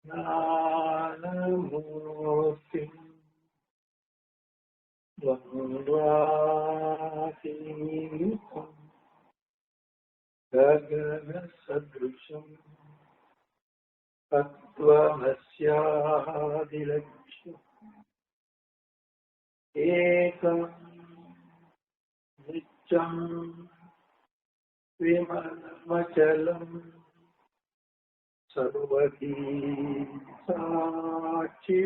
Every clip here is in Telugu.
ज्ञानमूर्तिं द्वन्द्वातीतं गगनसदृशं तत्त्वमस्यादिलक्ष्यम् एकं नित्यं विमलमचलम् सर्वधी साक्षिभूतम्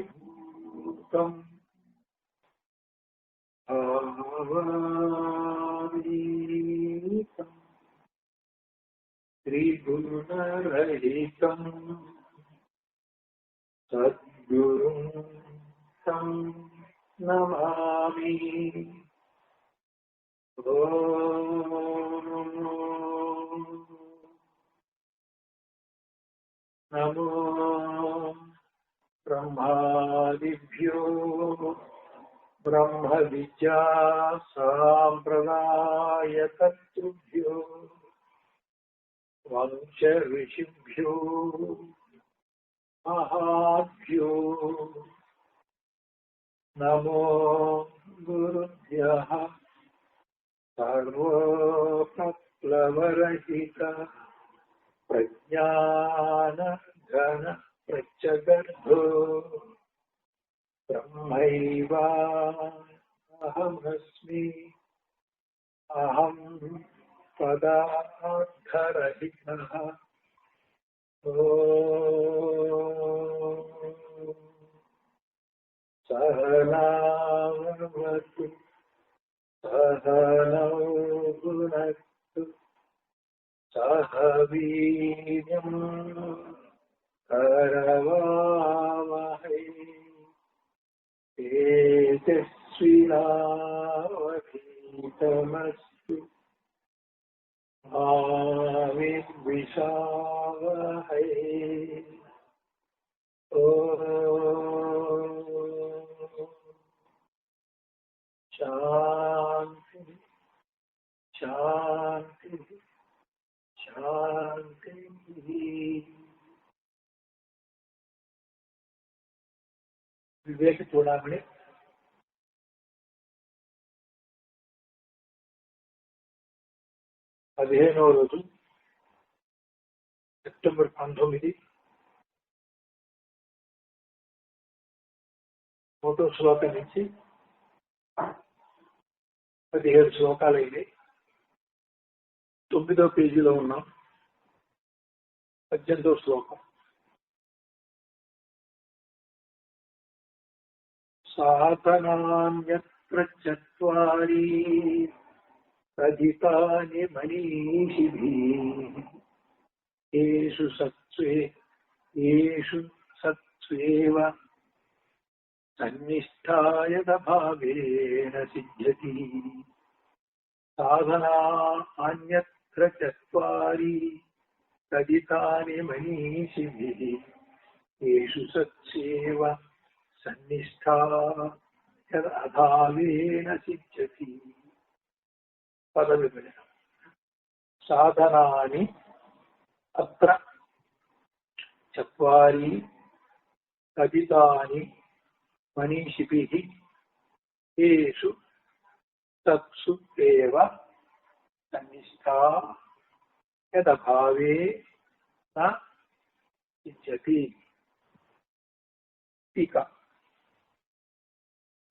आवामीतम् त्रिगुणरहितम् सद्गुरुं तं नमामि। नमो ब्रह्मादिभ्यो ब्रह्मविद्या साम्प्रदायकर्तृभ्यो वंश ऋषिभ्यो महाभ्यो नमो गुरुभ्यः सर्वोपप्लवरहित प्रज्ञान घन प्रत्यगर्भो ब्रह्मैवाहमस्मि अहं पदार्थरहितः। सहनावतु सहनौ भुनक्तु सह वीर्यं करवावहै तेजस्विनावधीतमस्तु मा विद्विषावहै। शांति शांति शांति। विवेक चूड़ामणि 15వ రోజు సెప్టెంబర్ 19 1వ శ్లోకం నుంచి 17 శ్లోకాలు అయినాయి. 9వ పేజీలో ఉన్నాం. 18వ శ్లోకం. సాధనాన్యత్ర చత్వారి తదితాని మనీషిభిః ఏషు సత్స్వేవ సన్నిష్ఠాయత భావేన సిద్ధ్యతి. సాధనా అన్యత్ర చత్వారి తదితాని మనీషిభిః ఏషు సత్స్వేవ సన్నిష్ఠాయత అభావేన సిద్ధ్యతి. పద విభజన. సాధనాని అత్ర చత్వారి తదితాని మనీషిభిః ఏషు తత్సు ఏవ సన్నిష్ఠా యదభావే న సిద్ధ్యతి. టీకా.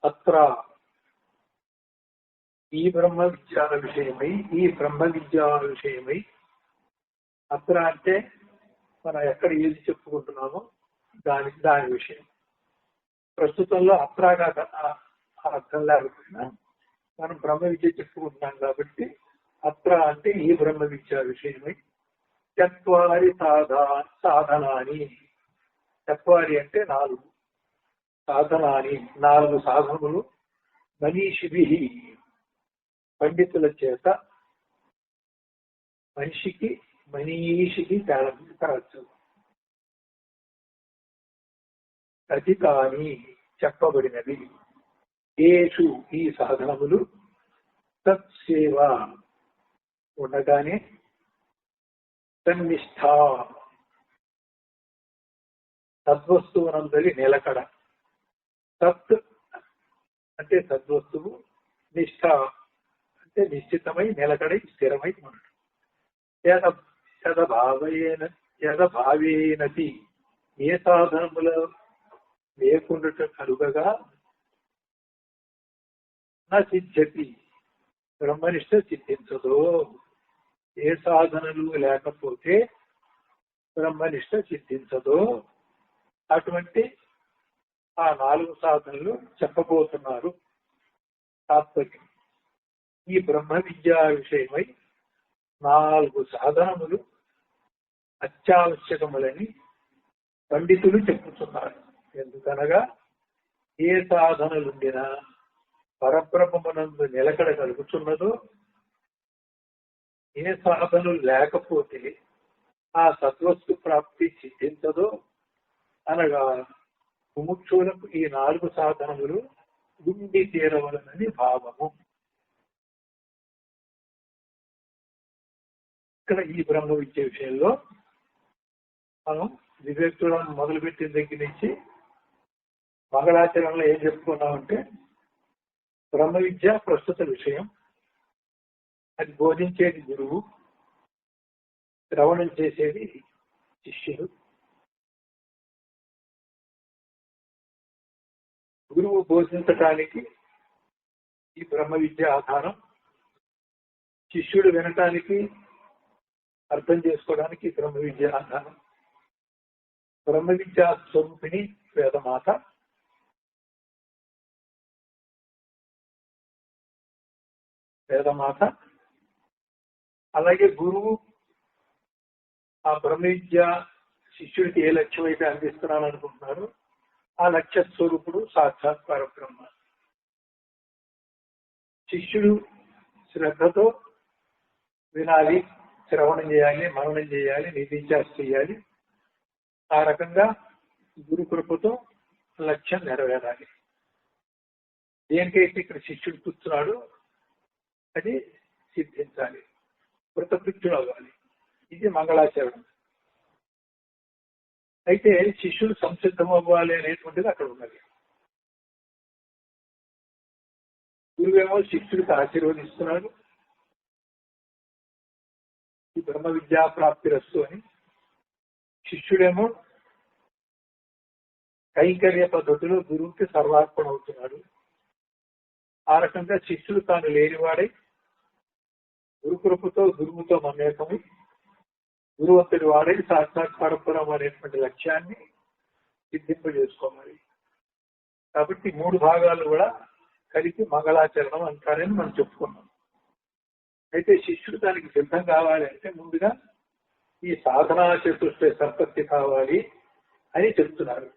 అత్ర ఈ బ్రహ్మ విద్యా విషయమై అత్ర అంటే మనం ఎక్కడ ఏది చెప్పుకుంటున్నామో దాని విషయం. ప్రస్తుతంలో అత్రాగా అర్థం లేకపోయినా మనం బ్రహ్మ విద్య చెప్పుకుంటున్నాం కాబట్టి అత్ర అంటే ఈ బ్రహ్మ విద్యా విషయమై చత్వారి సాధనాని. చత్వారి అంటే 4 సాధనాని, 4 సాధనములు మనీషిభిః పండితుల చేత. మనీషికి తేవచ్చు. తదితాని చెప్పబడినవి. ఏషు ఈ సాధనములు తత్సేవ ఉండగానే తన్నిష్ఠ సద్వస్తువునందలి నిలకడ. సత్ అంటే సద్వస్తువు, నిష్ఠ అంటే నిశ్చితమై నిలకడై స్థిరమై ఉండటం. యథభావేనతి ఏ సాధనముల లేకుండుట కలుగగా నా సిద్ధ్యతి బ్రహ్మనిష్ట సిద్ధించదో. ఏ సాధనలు లేకపోతే బ్రహ్మనిష్ట సిద్ధించదో అటువంటి ఆ 4 సాధనలు చెప్పబోతున్నారు తాత్పర్యం. ఈ బ్రహ్మ విద్యా విషయమై 4 సాధనములు అత్యావశ్యకములని పండితులు చెప్పుతున్నారు. ఎందుకనగా ఏ సాధనలుండినా పరబ్రహ్మమునందు నిలకడ కలుగుతున్నదో, ఏ సాధనలు లేకపోతే ఆ సద్వస్తు ప్రాప్తి సిద్ధించదో అనగా ముముక్షులకు ఈ 4 సాధనములు ఉండి తీరవలనని భావము. ఇక్కడ ఈ బ్రహ్మ విద్య విషయంలో మనం వివేకులను మొదలుపెట్టిన దగ్గర నుంచి మంగళాచరణలో ఏం చెప్పుకున్నామంటే, బ్రహ్మ విద్య ప్రస్తుత విషయం, అది బోధించేది గురువు, శ్రవణం చేసేది శిష్యుడు. గురువు బోధించటానికి ఈ బ్రహ్మ విద్య ఆధారం, శిష్యుడు వినటానికి అర్థం చేసుకోవడానికి బ్రహ్మ విద్య ఆధారం. బ్రహ్మ విద్యా స్వరూపిణి వేదమాత, అలాగే గురువు ఆ బ్రహ్మ విద్య శిష్యుడికి ఏ లక్ష్యం అయితే అందిస్తున్నాను అనుకుంటున్నారు ఆ లక్ష్య స్వరూపుడు సాక్షాత్ పరబ్రహ్మ. శిష్యుడు శ్రద్ధతో వినాలి, శ్రవణం చేయాలి, మననం చేయాలి, నిధిధ్యాస చేయాలి. ఆ రకంగా గురు కృపతో లక్ష్యం నెరవేరాలి. దేనికైతే ఇక్కడ శిష్యుడు కూర్చున్నాడు అది సిద్ధించాలి, కృతకృత్యుడు అవ్వాలి. ఇది మంగళాచరణం. అయితే శిష్యుడు సంసిద్ధం అవ్వాలి అనేటువంటిది అక్కడ ఉన్నది. గురువేమో శిష్యుడికి ఆశీర్వదిస్తున్నాడు, ఈ బ్రహ్మ విద్యా ప్రాప్తిరస్తు అని. శిష్యుడేమో కైంకర్య పద్ధతిలో గురువుకి సర్వార్పణ అవుతున్నాడు. ఆ రకంగా శిష్యుడు తాను లేనివాడై గురుకృపతో గురువుతో మమేకమై గురువంతుడి వాడై సాక్షాత్ పరబ్రహ్మ అనేటువంటి లక్ష్యాన్ని సిద్ధింపజేసుకోవాలి. కాబట్టి 3 భాగాలు కూడా కలిపి మంగళాచరణం అంటారని మనం చెప్పుకున్నాం. అయితే శిష్యుడు దానికి సిద్ధం కావాలి అంటే ముందుగా ఈ సాధనా చతుష్టయ సంపత్తి కావాలి అని చెప్తున్నారు.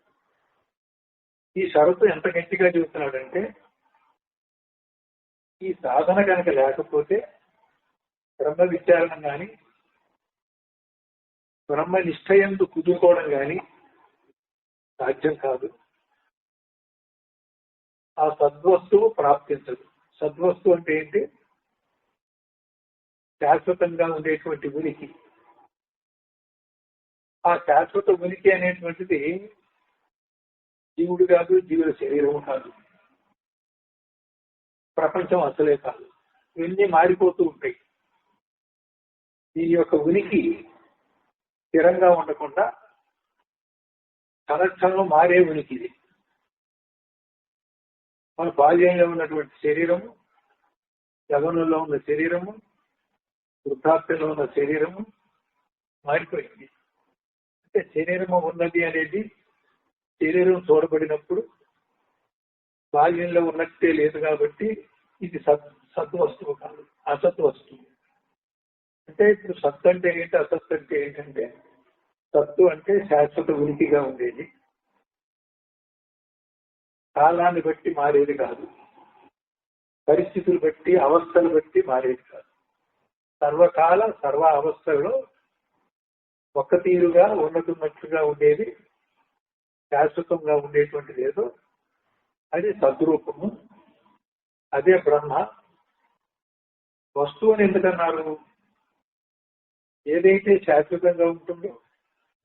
ఈ షరతు ఎంత గట్టిగా చెబుతున్నాడంటే, ఈ సాధన కనుక లేకపోతే బ్రహ్మ విచారణం కానీ బ్రహ్మ నిష్ఠయందు కుదురుకోవడం కానీ సాధ్యం కాదు. ఆ సద్వస్తువు ప్రాప్తించదు. సద్వస్తువు అంటే ఏంటి? శాశ్వతంగా ఉండేటువంటి ఉనికి. ఆ శాశ్వత ఉనికి అనేటువంటిది జీవుడు కాదు, జీవుల శరీరం కాదు, ప్రపంచం అసలే కాదు. ఇవన్నీ మారిపోతూ ఉంటాయి. దీని యొక్క ఉనికి స్థిరంగా ఉండకుండా క్షణక్షణం మారే ఉనికి ఇది. మన బాల్యంలో ఉన్నటువంటి శరీరము, యవ్వనంలో ఉన్న శరీరము, వృద్ధాప్యంలో ఉన్న శరీరము మారిపోయింది. అంటే శరీరము ఉన్నది అనేది శరీరం చూడబడినప్పుడు బాల్యంలో ఉన్నట్టే లేదు కాబట్టి ఇది సద్వస్తువు కాదు, అసత్వస్తువు. అంటే ఇప్పుడు సత్తు అంటే ఏంటి, అసత్తు అంటే ఏంటంటే, సత్తు అంటే శాశ్వత ఉనికిగా ఉండేది, కాలాన్ని బట్టి మారేది కాదు, పరిస్థితులు బట్టి అవస్థలు బట్టి మారేది కాదు. సర్వకాల సర్వ అవస్థల్లో ఒక్క తీరుగా ఉన్నట్టుగా ఉండేది, శాశ్వతంగా ఉండేటువంటిది ఏదో అది సద్రూపము, అదే బ్రహ్మ. వస్తువు అని ఎందుకన్నారు? ఏదైతే శాశ్వతంగా ఉంటుందో,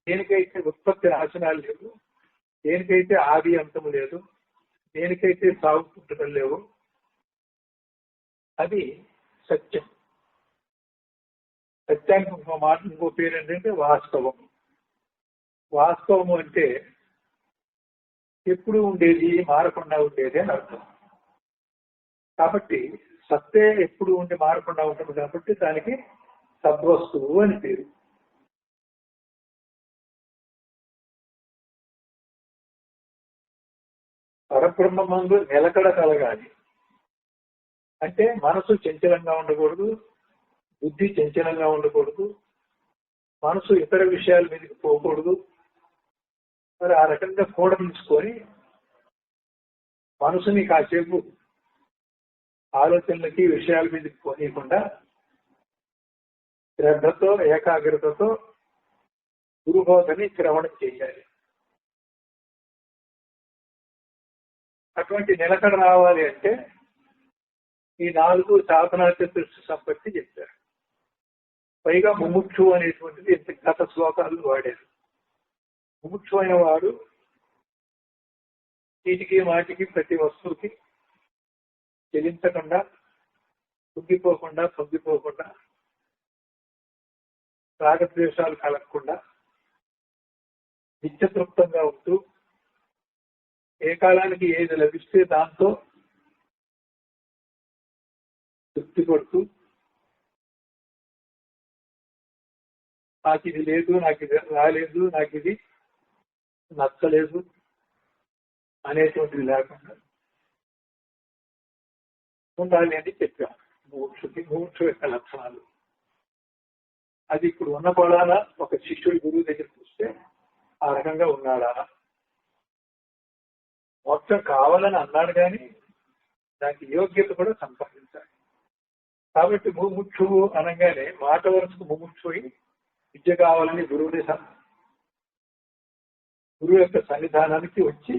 దేనికైతే ఉత్పత్తి నాశనాలు లేవు, దేనికైతే ఆది అంతము లేదు, దేనికైతే సాగు పుట్టుకలు లేవు, అది సత్యం. సత్యానికి ఇంకో మాట, ఇంకో పేరు ఏంటంటే వాస్తవం. వాస్తవము అంటే ఎప్పుడు ఉండేది, మారకుండా ఉండేది అని అర్థం. కాబట్టి సత్తే ఎప్పుడు ఉండి మారకుండా ఉంటుంది కాబట్టి దానికి సద్వస్తువు అని పేరు. పరబ్రహ్మమందు నిలకడ కలగాలి అంటే మనసు చంచలంగా ఉండకూడదు, బుద్ధి చంచలంగా ఉండకూడదు, మనసు ఇతర విషయాల మీదకి పోకూడదు. మరి ఆ రకంగా కూడమించుకొని మనసుని కాసేపు ఆలోచనలకి విషయాల మీదకి పోనీయకుండా శ్రద్ధతో ఏకాగ్రతతో గురుబోధని శ్రవణం చేయాలి. అటువంటి నిలకడ రావాలి అంటే ఈ 4 సాధనా చతుర్ష సంపత్తి చెప్పారు. పైగా ముముక్షు అనేటువంటిది ఇంత గత శ్లోకాలు వాడారు. ముముక్షు అయిన వాడు వీటికి మాటికి ప్రతి వస్తువుకి చెలించకుండా, కుంగిపోకుండా, పొంగిపోకుండా, రాగద్వేషాలు కలగకుండా నిత్యతృప్తంగా ఉంటూ ఏ కాలానికి ఏది లభిస్తే దాంతో తృప్తి పడుతూ నాకు ఇది లేదు, నాకు ఇది రాలేదు, నాకు ఇది నచ్చలేదు అనేటువంటిది లేకుండా ఉండాలి అని చెప్పాం. ముముక్షు యొక్క లక్షణాలు అది ఇప్పుడు ఉన్న పడానా ఒక శిష్యుడి గురువు దగ్గరికి వస్తే ఆ రకంగా ఉన్నాడా? మోక్షం కావాలని అన్నాడు కానీ దానికి యోగ్యత కూడా సంపాదించాలి. కాబట్టి ముముక్షువు అనగానే మాట వరుసకు ముముక్షుయి విద్య కావాలని గురువు యొక్క సన్నిధానానికి వచ్చి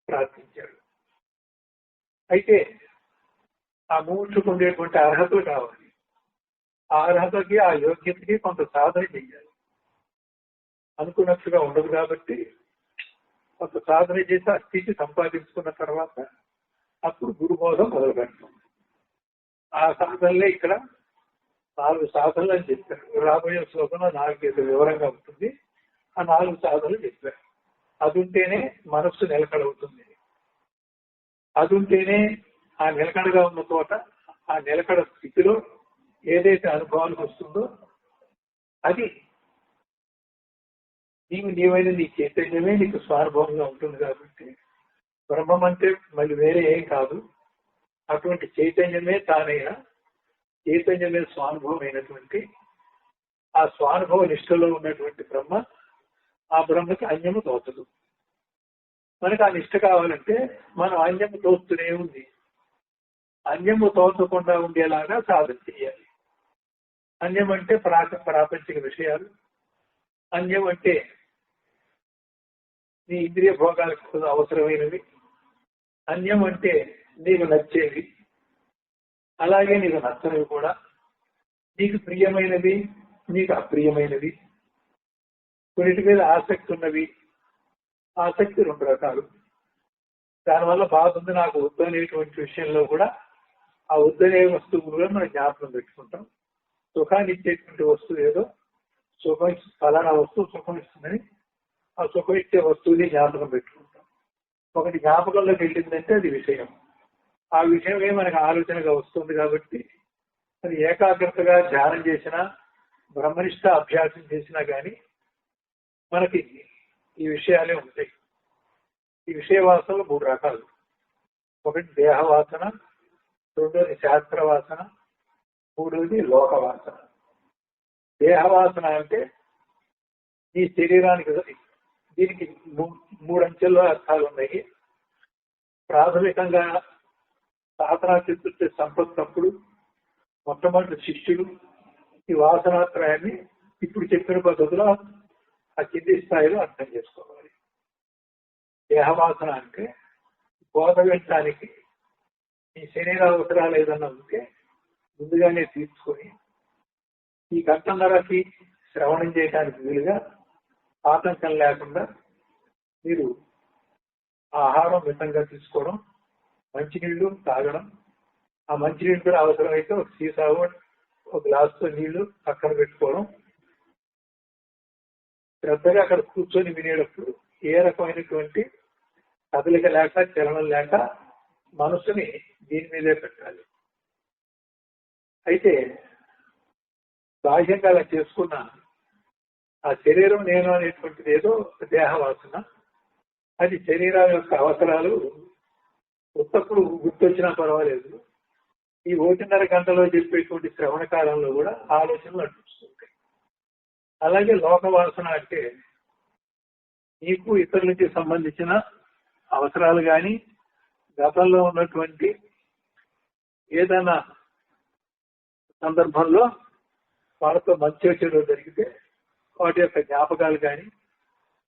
ప్రార్థించాడు. అయితే ఆ ముముక్షుకు ఉండేటువంటి అర్హతలు కావాలి. ఆ అర్హతకి, ఆ యోగ్యతకి కొంత సాధన చేయాలి. అనుకున్నట్టుగా ఉండదు కాబట్టి కొంత సాధన చేసి ఆ స్థితి సంపాదించుకున్న తర్వాత అప్పుడు గురుబోధం మొదలు పెడతాం. ఆ సాధనలే ఇక్కడ 4 సాధనలు అని చెప్పారు. రాబోయే శ్లోకంలో 4 వివరంగా ఉంటుంది. ఆ 4 సాధనలు చెప్పారు. అది ఉంటేనే మనస్సు నిలకడవుతుంది. అది ఉంటేనే ఆ నిలకడగా ఉన్న చోట, ఆ నిలకడ స్థితిలో ఏదైతే అనుభవానికి వస్తుందో అది నీవైన నీ చైతన్యమే నీకు స్వానుభవంగా ఉంటుంది. కాబట్టి బ్రహ్మం అంటే మళ్ళీ వేరే ఏం కాదు. అటువంటి చైతన్యమే తానైనా, చైతన్యమే స్వానుభవం అయినటువంటి ఆ స్వానుభవ నిష్ఠలో ఉన్నటువంటి బ్రహ్మ, ఆ బ్రహ్మకి అన్యము తోచదు. మనకి ఆ నిష్ఠ కావాలంటే మనం అన్యము తోస్తూనే ఉంది. అన్యము తోచకుండా ఉండేలాగా సాధన చేయాలి. అన్యం అంటే ప్రాపంచిక విషయాలు, అన్యం అంటే నీ ఇంద్రియ భోగాలకు అవసరమైనవి, అన్యం అంటే నీకు నచ్చేవి, అలాగే నీకు నచ్చనివి కూడా, నీకు ప్రియమైనవి, నీకు అప్రియమైనవి, కొన్నిటి మీద ఆసక్తి ఉన్నవి. ఆసక్తి 2 రకాలు. దానివల్ల బాధ ఉంది, నాకు వద్దు అనేటువంటి విషయంలో కూడా ఆ వద్దనే వస్తువు కూడా మనం జ్ఞాపకం పెట్టుకుంటాం. సుఖాన్ని ఇచ్చేటువంటి వస్తువు ఏదో, సుఖం ఫలానా వస్తువు సుఖం ఇస్తుందని ఆ సుఖం ఇచ్చే వస్తువుని జ్ఞాపకం పెట్టుకుంటాం. ఒకటి జ్ఞాపకంలోకి వెళ్ళిందంటే అది విషయం. ఆ విషయమే మనకు ఆలోచనగా వస్తుంది. కాబట్టి అది ఏకాగ్రతగా ధ్యానం చేసినా, బ్రహ్మనిష్ట అభ్యాసం చేసినా కానీ మనకి ఈ విషయాలే ఉంటాయి. ఈ విషయ వాసనలు 3 రకాలు. ఒకటి దేహవాసన, రెండోది శాస్త్ర వాసన, మూడోది లోకవాసన. దేహవాసన అంటే ఈ శరీరానికి, దీనికి 3 అంచెల్లో అర్థాలు ఉన్నాయి. ప్రాథమికంగా సాధనా చతుర్థి సంపత్తినప్పుడు మొట్టమొదటి శిష్యుడు ఈ వాసనాత్రయాన్ని ఇప్పుడు చెప్పిన పద్ధతిలో ఆ కింది స్థాయిలో అర్థం చేసుకోవాలి. దేహవాసన అంటే బోధ వినటానికి ఈ శరీర అవసరాలు ఏదన్నా ఉంటే ముందుగానే తీర్చుకొని ఈ గంటన్నరకి శ్రవణం చేయడానికి వీలుగా ఆటంకం లేకుండా మీరు ఆహారం మితంగా తీసుకోవడం, మంచినీళ్లు తాగడం, ఆ మంచినీళ్ళు కూడా అవసరమైతే ఒక సీసా ఒక గ్లాసుతో నీళ్లు పక్కన పెట్టుకోవడం, శ్రద్ధగా అక్కడ కూర్చొని వినేటప్పుడు ఏ రకమైనటువంటి కదలిక లేక చలనం లేక మనసుని దీని మీదే పెట్టాలి. అయితే బాహ్యంగా అలా చేసుకున్న ఆ శరీరం నేను అనేటువంటిది ఏదో దేహవాసన, అది శరీరం యొక్క అవసరాలు ఉత్తప్పుడు గుర్తొచ్చినా పర్వాలేదు. ఈ 1.5 గంటలో చెప్పేటువంటి శ్రవణ కాలంలో కూడా ఆలోచనలు అనిపిస్తుంటాయి. అలాగే లోకవాసన అంటే నీకు ఇతరులకి సంబంధించిన అవసరాలు కానీ, గతంలో ఉన్నటువంటి ఏదైనా సందర్భంలో వాళ్ళతో మంచి చెడు జరిగితే వాటి యొక్క జ్ఞాపకాలు కానీ,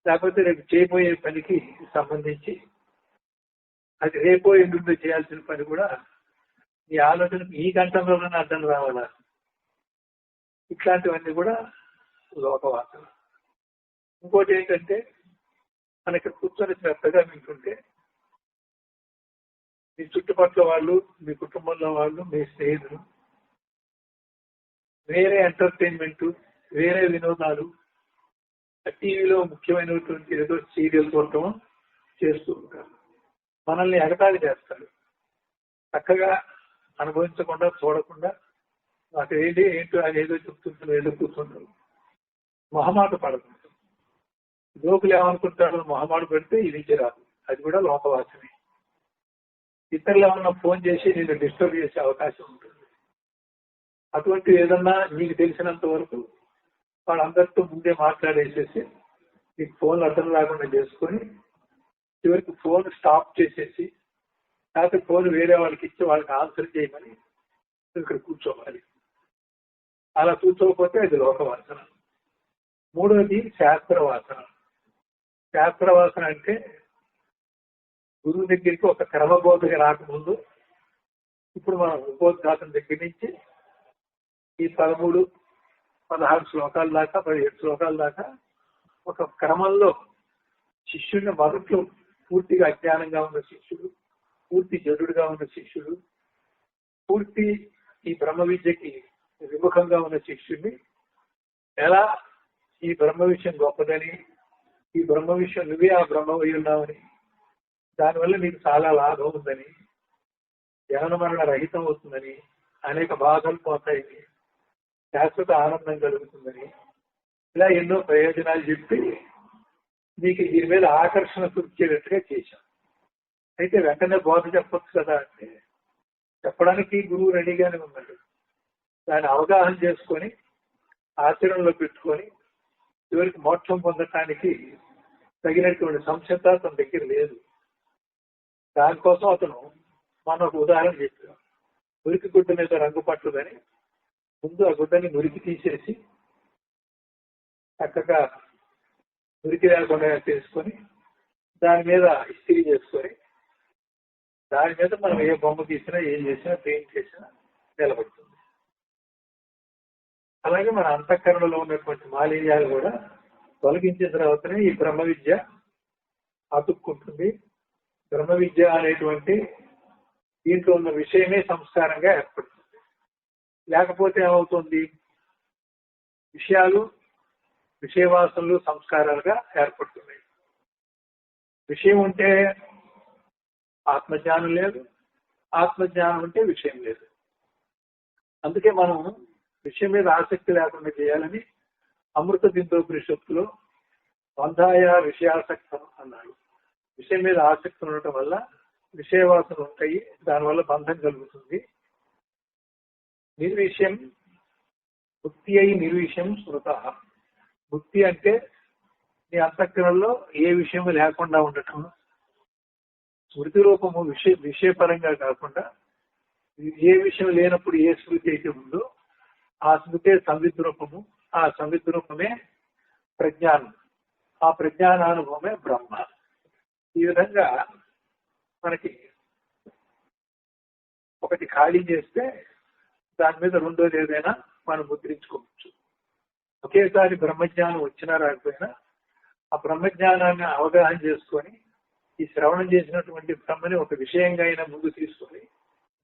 లేకపోతే రేపు చేయబోయే పనికి సంబంధించి అది రేపో ఎల్లుండో చేయాల్సిన పని కూడా ఈ ఆలోచనకు ఈ గంటలోనే అర్థం రావాలా, ఇట్లాంటివన్నీ కూడా లోకవాసన. ఇంకోటి ఏంటంటే మనకి కూర్చొని శ్రద్ధగా వింటుంటే మీ చుట్టుపక్కల వాళ్ళు, మీ కుటుంబంలో వాళ్ళు, మీ స్నేహితులు వేరే ఎంటర్టైన్మెంట్, వేరే వినోదాలు, టీవీలో ముఖ్యమైనటువంటి ఏదో సీరియల్ చూడటం చేస్తూ ఉంటారు. మనల్ని ఎగతాళి చేస్తారు. చక్కగా అనుభవించకుండా, చూడకుండా నాకు ఏంటో అది ఏదో చెప్తుంటారు, ఏదో కూర్చుంటారు. మొహమాట పడకుండా లోకులు ఏమనుకుంటారో మొహమాట పెడితే ఇది రాదు, అది కూడా లోకవాసనే. ఇతరులు ఏమన్నా ఫోన్ చేసి నేను డిస్టర్బ్ చేసే అవకాశం ఉంటుంది. అటువంటి ఏదన్నా నీకు తెలిసినంత వరకు వాళ్ళందరితో ముందే మాట్లాడేసేసి నీకు ఫోన్లు అర్థం రాకుండా చేసుకొని చివరికి ఫోన్ స్టాప్ చేసేసి, లేకపోతే ఫోన్ వేరే వాళ్ళకి ఇచ్చి వాళ్ళకి ఆన్సర్ చేయమని ఇక్కడ కూర్చోవాలి. అలా కూర్చోకపోతే అది లోకవాసన. మూడవది శాస్త్రవాసన. శాస్త్రవాసన అంటే గురువు దగ్గరికి ఒక క్రమబోధగా రాకముందు, ఇప్పుడు మనం ఉపోద్ఘాతం దగ్గర నుంచి ఈ 13, 16 శ్లోకాల దాకా, 17 శ్లోకాల దాకా ఒక క్రమంలో శిష్యుడిని మొదట్లో పూర్తిగా అజ్ఞానంగా ఉన్న శిష్యుడు, పూర్తి జడుడుగా ఉన్న శిష్యుడు, పూర్తి ఈ బ్రహ్మ విద్యకి విముఖంగా ఉన్న శిష్యుడిని ఎలా ఈ బ్రహ్మ విషయం గొప్పదని, ఈ బ్రహ్మ విషయం నువ్వే ఆ బ్రహ్మవై ఉన్నావని, దానివల్ల నీకు చాలా లాభం ఉందని, జనన మరణ రహితం అవుతుందని, అనేక బాధలు పోతాయని, శాశ్వత ఆనందం కలుగుతుందని, ఇలా ఎన్నో ప్రయోజనాలు చెప్పి నీకు దీని మీద ఆకర్షణ కుర్చేటట్టుగా చేశాం. అయితే వెంటనే బోధ చెప్పొచ్చు కదా అంటే చెప్పడానికి గురువు రెడీగానే ఉన్నాడు. దాన్ని అవగాహన చేసుకొని ఆచరణలో పెట్టుకొని చివరికి మోక్షం పొందటానికి తగినటువంటి సంసిద్ధత తన దగ్గర లేదు. దానికోసం అతను మనం ఒక ఉదాహరణ చెప్పాం. మురికి గుడ్డ మీద రంగు పట్టుదని ముందు ఆ గుడ్డని మురికి తీసేసి చక్కగా మురికి లేకుండా చేసుకొని దాని మీద ఇస్త్రీ చేసుకొని దాని మీద మనం ఏ బొమ్మ తీసినా, ఏం చేసినా, పెయింట్ చేసినా నిలబడుతుంది. అలాగే మన అంతఃకరణలో ఉన్నటువంటి మాలిన్యాలు కూడా తొలగించిన తర్వాతనే ఈ బ్రహ్మ విద్య అతుక్కుంటుంది. బ్రహ్మ విద్య అనేటువంటి దీంట్లో ఉన్న విషయమే సంస్కారంగా ఏర్పడుతుంది. లేకపోతే ఏమవుతుంది, విషయాలు, విషయవాసనలు సంస్కారాలుగా ఏర్పడుతున్నాయి. విషయం ఉంటే ఆత్మజ్ఞానం లేదు, ఆత్మజ్ఞానం ఉంటే విషయం లేదు. అందుకే మనం విషయం మీద ఆసక్తి లేకుండా చేయాలని అమృత బిందోపనిషత్తులో బంధాయ విషయాసక్తం అన్నాడు. విషయం మీద ఆసక్తి ఉండటం వల్ల విషయవాసనలు ఉంటాయి, దానివల్ల బంధం కలుగుతుంది. నిర్విషయం ముక్తి అయి నిర్విషయం స్మృత. ముక్తి అంటే నీ అంతఃకరణలో ఏ విషయము లేకుండా ఉండటం. స్మృతి రూపము విషయపరంగా కాకుండా ఏ విషయం లేనప్పుడు ఏ స్మృతి అయితే ఉందో ఆ స్మృతే సంవిద్ రూపము, ఆ సంవిద్ రూపమే ప్రజ్ఞానం, ఆ ప్రజ్ఞానానుభవమే బ్రహ్మ. ఈ విధంగా మనకి ఒకటి ఖాళీ చేస్తే దాని మీద రెండోది ఏదైనా మనం ముద్రించుకోవచ్చు. ఒకేసారి బ్రహ్మజ్ఞానం వచ్చినా రాకపోయినా ఆ బ్రహ్మజ్ఞానాన్ని అవగాహన చేసుకొని ఈ శ్రవణం చేసినటువంటి బ్రహ్మని ఒక విషయంగా అయినా ముందు తీసుకొని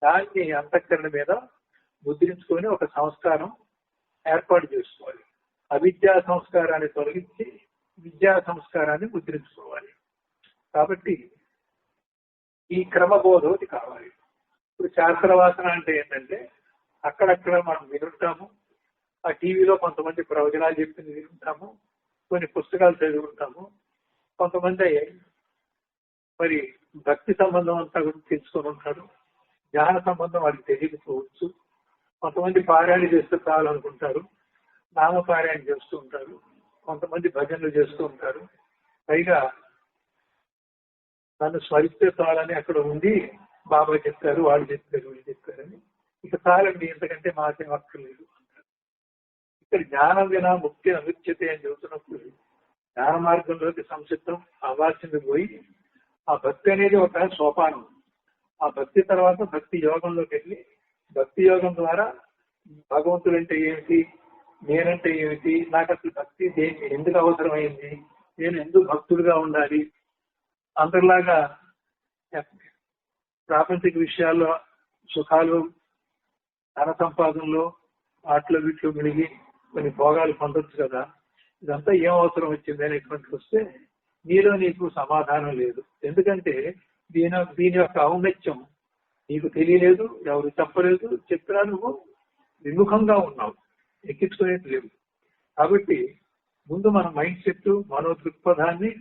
దాన్ని అంతఃకరణ మీద ముద్రించుకొని ఒక సంస్కారం ఏర్పాటు చేసుకోవాలి. అవిద్యా సంస్కారాన్ని తొలగించి విద్యా సంస్కారాన్ని ముద్రించుకోవాలి. కాబట్టి ఈ క్రమబోధోతి కావాలి. ఇప్పుడు శాస్త్రవాసన అంటే ఏంటంటే అక్కడక్కడ మనం వినుంటాము, ఆ టీవీలో కొంతమంది ప్రవచనాలు చెప్పింది వినుంటాము, కొన్ని పుస్తకాలు చదువుకుంటాము, కొంతమంది మరి భక్తి సంబంధం అంతా గురించి తెలుసుకొని ఉంటారు, జ్ఞాన సంబంధం వాళ్ళకి తెలియకపోవచ్చు, కొంతమంది పారాయణ చేస్తూ కావాలనుకుంటారు, నామపారాయణ చేస్తూ ఉంటారు, కొంతమంది భజనలు చేస్తూ ఉంటారు. పైగా నన్ను స్మరిస్తే చాలని అక్కడ ఉండి బాబా చెప్తారు, వాళ్ళు చెప్తారు, వీళ్ళు చెప్తారని ఇక చాలండి, ఇంతకంటే మాకేం అక్కర్లేదు అంటారు. ఇక్కడ జ్ఞానం వినా ముక్తి అనుచ్యతే అని చెబుతున్నప్పుడు జ్ఞాన మార్గంలోకి సంసిద్ధం అవ్వాల్సింది పోయి ఆ భక్తి అనేది ఒక సోపానం. ఆ భక్తి తర్వాత భక్తి యోగంలోకి వెళ్ళి భక్తి యోగం ద్వారా భగవంతుడంటే ఏమిటి, నేనంటే ఏమిటి, నాకు అసలు భక్తి దేనికి ఎందుకు అవసరమైంది, నేను ఎందుకు భక్తుడిగా ఉండాలి, అందరిలాగా ప్రాపంచిక విషయాల్లో సుఖాలు ధన సంపాదనలో వాటిలో వీటిలో మిలిగి కొన్ని భోగాలు పొందొచ్చు కదా, ఇదంతా ఏం అవసరం వచ్చింది అనేటువంటి వస్తే నీలో నీకు సమాధానం లేదు. ఎందుకంటే దీని యొక్క ఔన్నత్యం నీకు తెలియలేదు, ఎవరు చెప్పలేదు, చెప్పినా నువ్వు విముఖంగా ఉన్నావు, ఎక్కించుకునేది లేవు. కాబట్టి ముందు మన మైండ్ సెట్ మనో దృక్పథాన్ని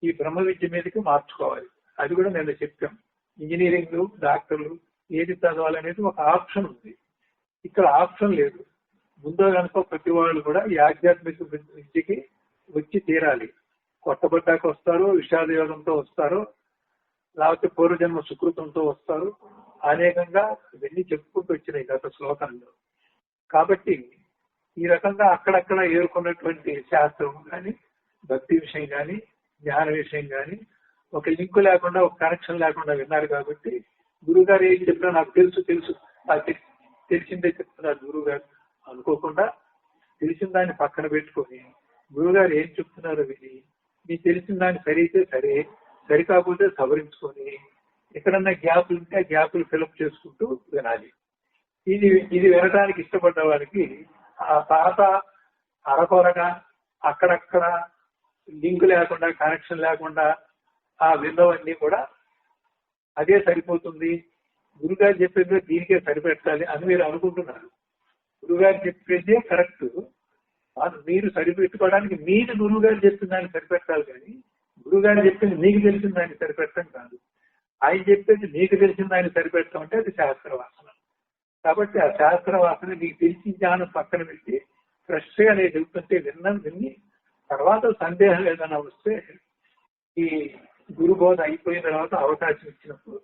ఈ బ్రహ్మ విద్య మీదకి మార్చుకోవాలి. అది కూడా నేను చెప్పాం. ఇంజనీరింగ్, డాక్టర్లు ఏది చదవాలనేది ఒక ఆప్షన్ ఉంది, ఇక్కడ ఆప్షన్ లేదు. ముందో కనుక ప్రతి వాళ్ళు కూడా ఈ ఆధ్యాత్మిక విద్యకి వచ్చి తీరాలి. కొట్టబడ్డాక వస్తారు, విషాద యోగంతో వస్తారు, లేకపోతే పూర్వజన్మ సుకృతంతో వస్తారు, అనేకంగా ఇవన్నీ చెప్పుకుంటూ వచ్చినాయి గత శ్లోకంలో. కాబట్టి ఈ రకంగా అక్కడక్కడ ఏరుకున్నటువంటి శాస్త్రం కానీ భక్తి విషయం కానీ జ్ఞాన విషయం కానీ ఒక లింకు లేకుండా ఒక కనెక్షన్ లేకుండా విన్నారు. కాబట్టి గురువుగారు ఏం చెప్పినా నాకు తెలుసు తెలిసిందే చెప్తున్నారు గురువుగారు అనుకోకుండా తెలిసిన దాన్ని పక్కన పెట్టుకొని గురువుగారు ఏం చెప్తున్నారో విని మీకు తెలిసిన దాన్ని సరైతే సరే, సరికాకపోతే సవరించుకొని ఎక్కడన్నా గ్యాపులు ఉంటే ఆ గ్యాపులు ఫిలప్ చేసుకుంటూ వినాలి. ఇది వినడానికి ఇష్టపడ్డ వారికి ఆ తాత అరకొరగా అక్కడక్కడ లింక్ లేకుండా కనెక్షన్ లేకుండా ఆ విన్నవన్నీ కూడా అదే సరిపోతుంది, గురుగారు చెప్పేది దీనికే సరిపెట్టాలి అని మీరు అనుకుంటున్నారు. గురుగారు చెప్పేదే కరెక్ట్, మీరు సరిపెట్టుకోవడానికి మీరు గురువు గారు చెప్పిన దాన్ని సరిపెట్టాలి, కానీ గురువుగారు చెప్పింది మీకు తెలిసిన దాన్ని సరిపెట్టడం కాదు. ఆయన చెప్పేది మీకు తెలిసిన దాన్ని సరిపెట్టడం అంటే అది శాస్త్రవాసన. కాబట్టి ఆ శాస్త్రవాసన మీకు తెలిసిన జ్ఞానం పక్కన పెట్టి ఫ్రెష్ గా నేను చెబుతుంటే విని తర్వాత సందేహం ఏదైనా వస్తే ఈ గురుబోధ అయిపోయిన తర్వాత అవకాశం ఇచ్చినప్పుడు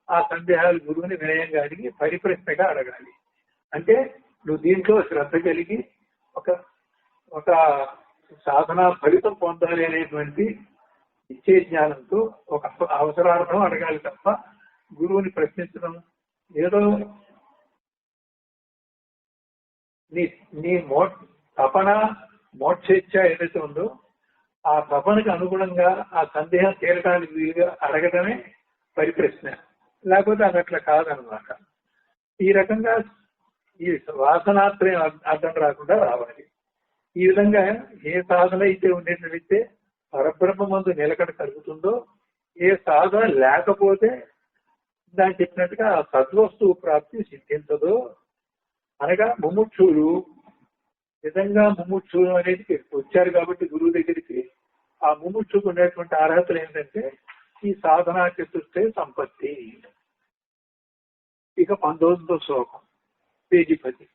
ఆ సందేహాలు గురువుని వినయంగా అడిగి పరిప్రశ్నగా అడగాలి. అంటే నువ్వు దీంట్లో శ్రద్ధ కలిగి ఒక సాధన ఫలితం పొందాలి అనేటువంటి ఇచ్చే జ్ఞానంతో ఒక అవసరార్థం అడగాలి తప్ప గురువుని ప్రశ్నించడం ఏదో నీ తపన మోక్షేచ్ఛ ఏదైతే ఉందో ఆ తపనకు అనుగుణంగా ఆ సందేహం తీరడానికి వీలుగా అడగడమే పరిప్రశ్న, లేకపోతే అది అట్లా కాదనమాట. ఈ రకంగా ఈ వాసనాత్రయం అర్థం రాకుండా రావాలి. ఈ విధంగా ఏ సాధన అయితే ఉండేటట్లయితే పరబ్రహ్మందు నిలకడ కలుగుతుందో, ఏ సాధన లేకపోతే దాన్ని చెప్పినట్టుగా ఆ సద్వస్తువు ప్రాప్తి సిద్ధించదో, అనగా ముముక్షులు నిజంగా ముముక్షులు అనేది వచ్చారు కాబట్టి గురువు దగ్గరికి ఆ ముముక్షుకు ఉండేటువంటి అర్హతలు ఏంటంటే ఈ సాధనా చతుష్టే సంపత్తి. ఇక 19వ శ్లోకం పేజీ 10.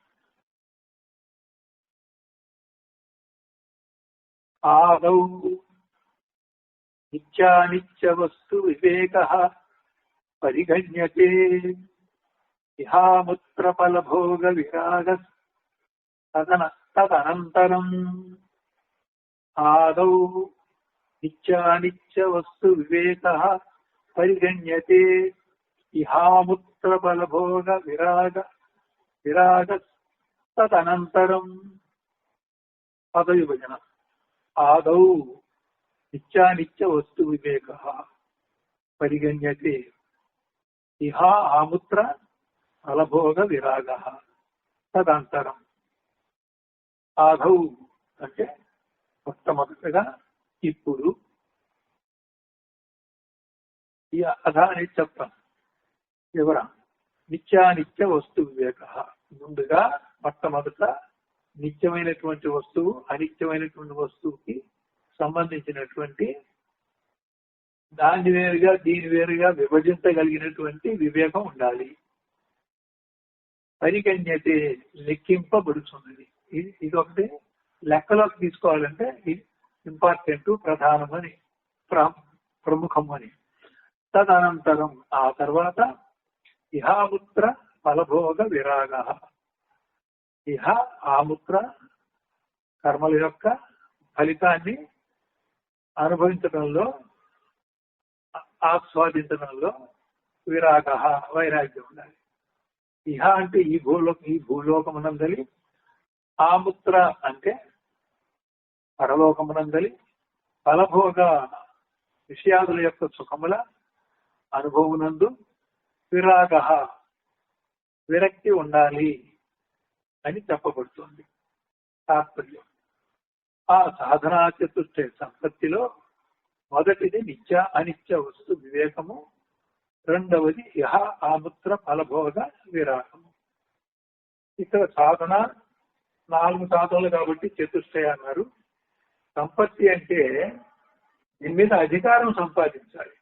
ఆదౌ నిత్యానిత్య వస్తు వివేకః పరిగణ్యతే ఇహాముత్ర ఫలభోగ విరాగస్ తదనంతరం. ఆదౌ నిత్యానిత్య వస్తు వివేకః పరిగణ్యతే ఇహాముత్ర ఫలభోగ విరాగస్ తదనంతరం. పదవిభజన. ఆదౌ నిత్యానిత్య వస్తు వివేకః. పరిగణ్యతే ఇహ ఆముత్ర ఫలభోగ విరాగ తదంతరం. ఆదౌ అంటే మొట్టమొదటిగా ఇప్పుడు ఈ అధాని చెప్తాం వివర నిత్యానిత్య వస్తు వివేక. ముందుగా మొట్టమొదట నిత్యమైనటువంటి వస్తువు అనిత్యమైనటువంటి వస్తువుకి సంబంధించినటువంటి దాన్ని వేరుగా దీని వేరుగా విభజించగలిగినటువంటి వివేకం ఉండాలి. పరిగణ్యతే లెక్కింపబడుతున్నది. ఇది ఒకటి లెక్కలోకి తీసుకోవాలంటే ఇది ఇంపార్టెంట్, ప్రధానమని, ప్రముఖమని. తదనంతరం ఆ తర్వాత ఇహాముత్ర ఫలభోగ విరాగ. ఇహ ఆముత్ర కర్మల యొక్క ఫలితాన్ని అనుభవించడంలో, ఆస్వాదించడంలో విరాగ వైరాగ్యం ఉండాలి. ఇహ అంటే ఈ భూలోకమునందలి, ఆముత్ర అంటే పరలోకమునందలి, ఫలభోగ విషయాదుల యొక్క సుఖముల అనుభవమునందు విరాగ విరక్తి ఉండాలి అని చెప్పబడుతుంది. తాత్పర్యం ఆ సాధనా చతుష్టయ సంపత్తిలో మొదటిది నిత్య అనిత్య వస్తు వివేకము, రెండవది ఇహ ఆముత్ర ఫలభోగ విరాగము. ఇక్కడ సాధన 4 సాధనలు కాబట్టి చతుష్టయ అన్నారు. సంపత్తి అంటే దీని మీద అధికారం సంపాదించాలి.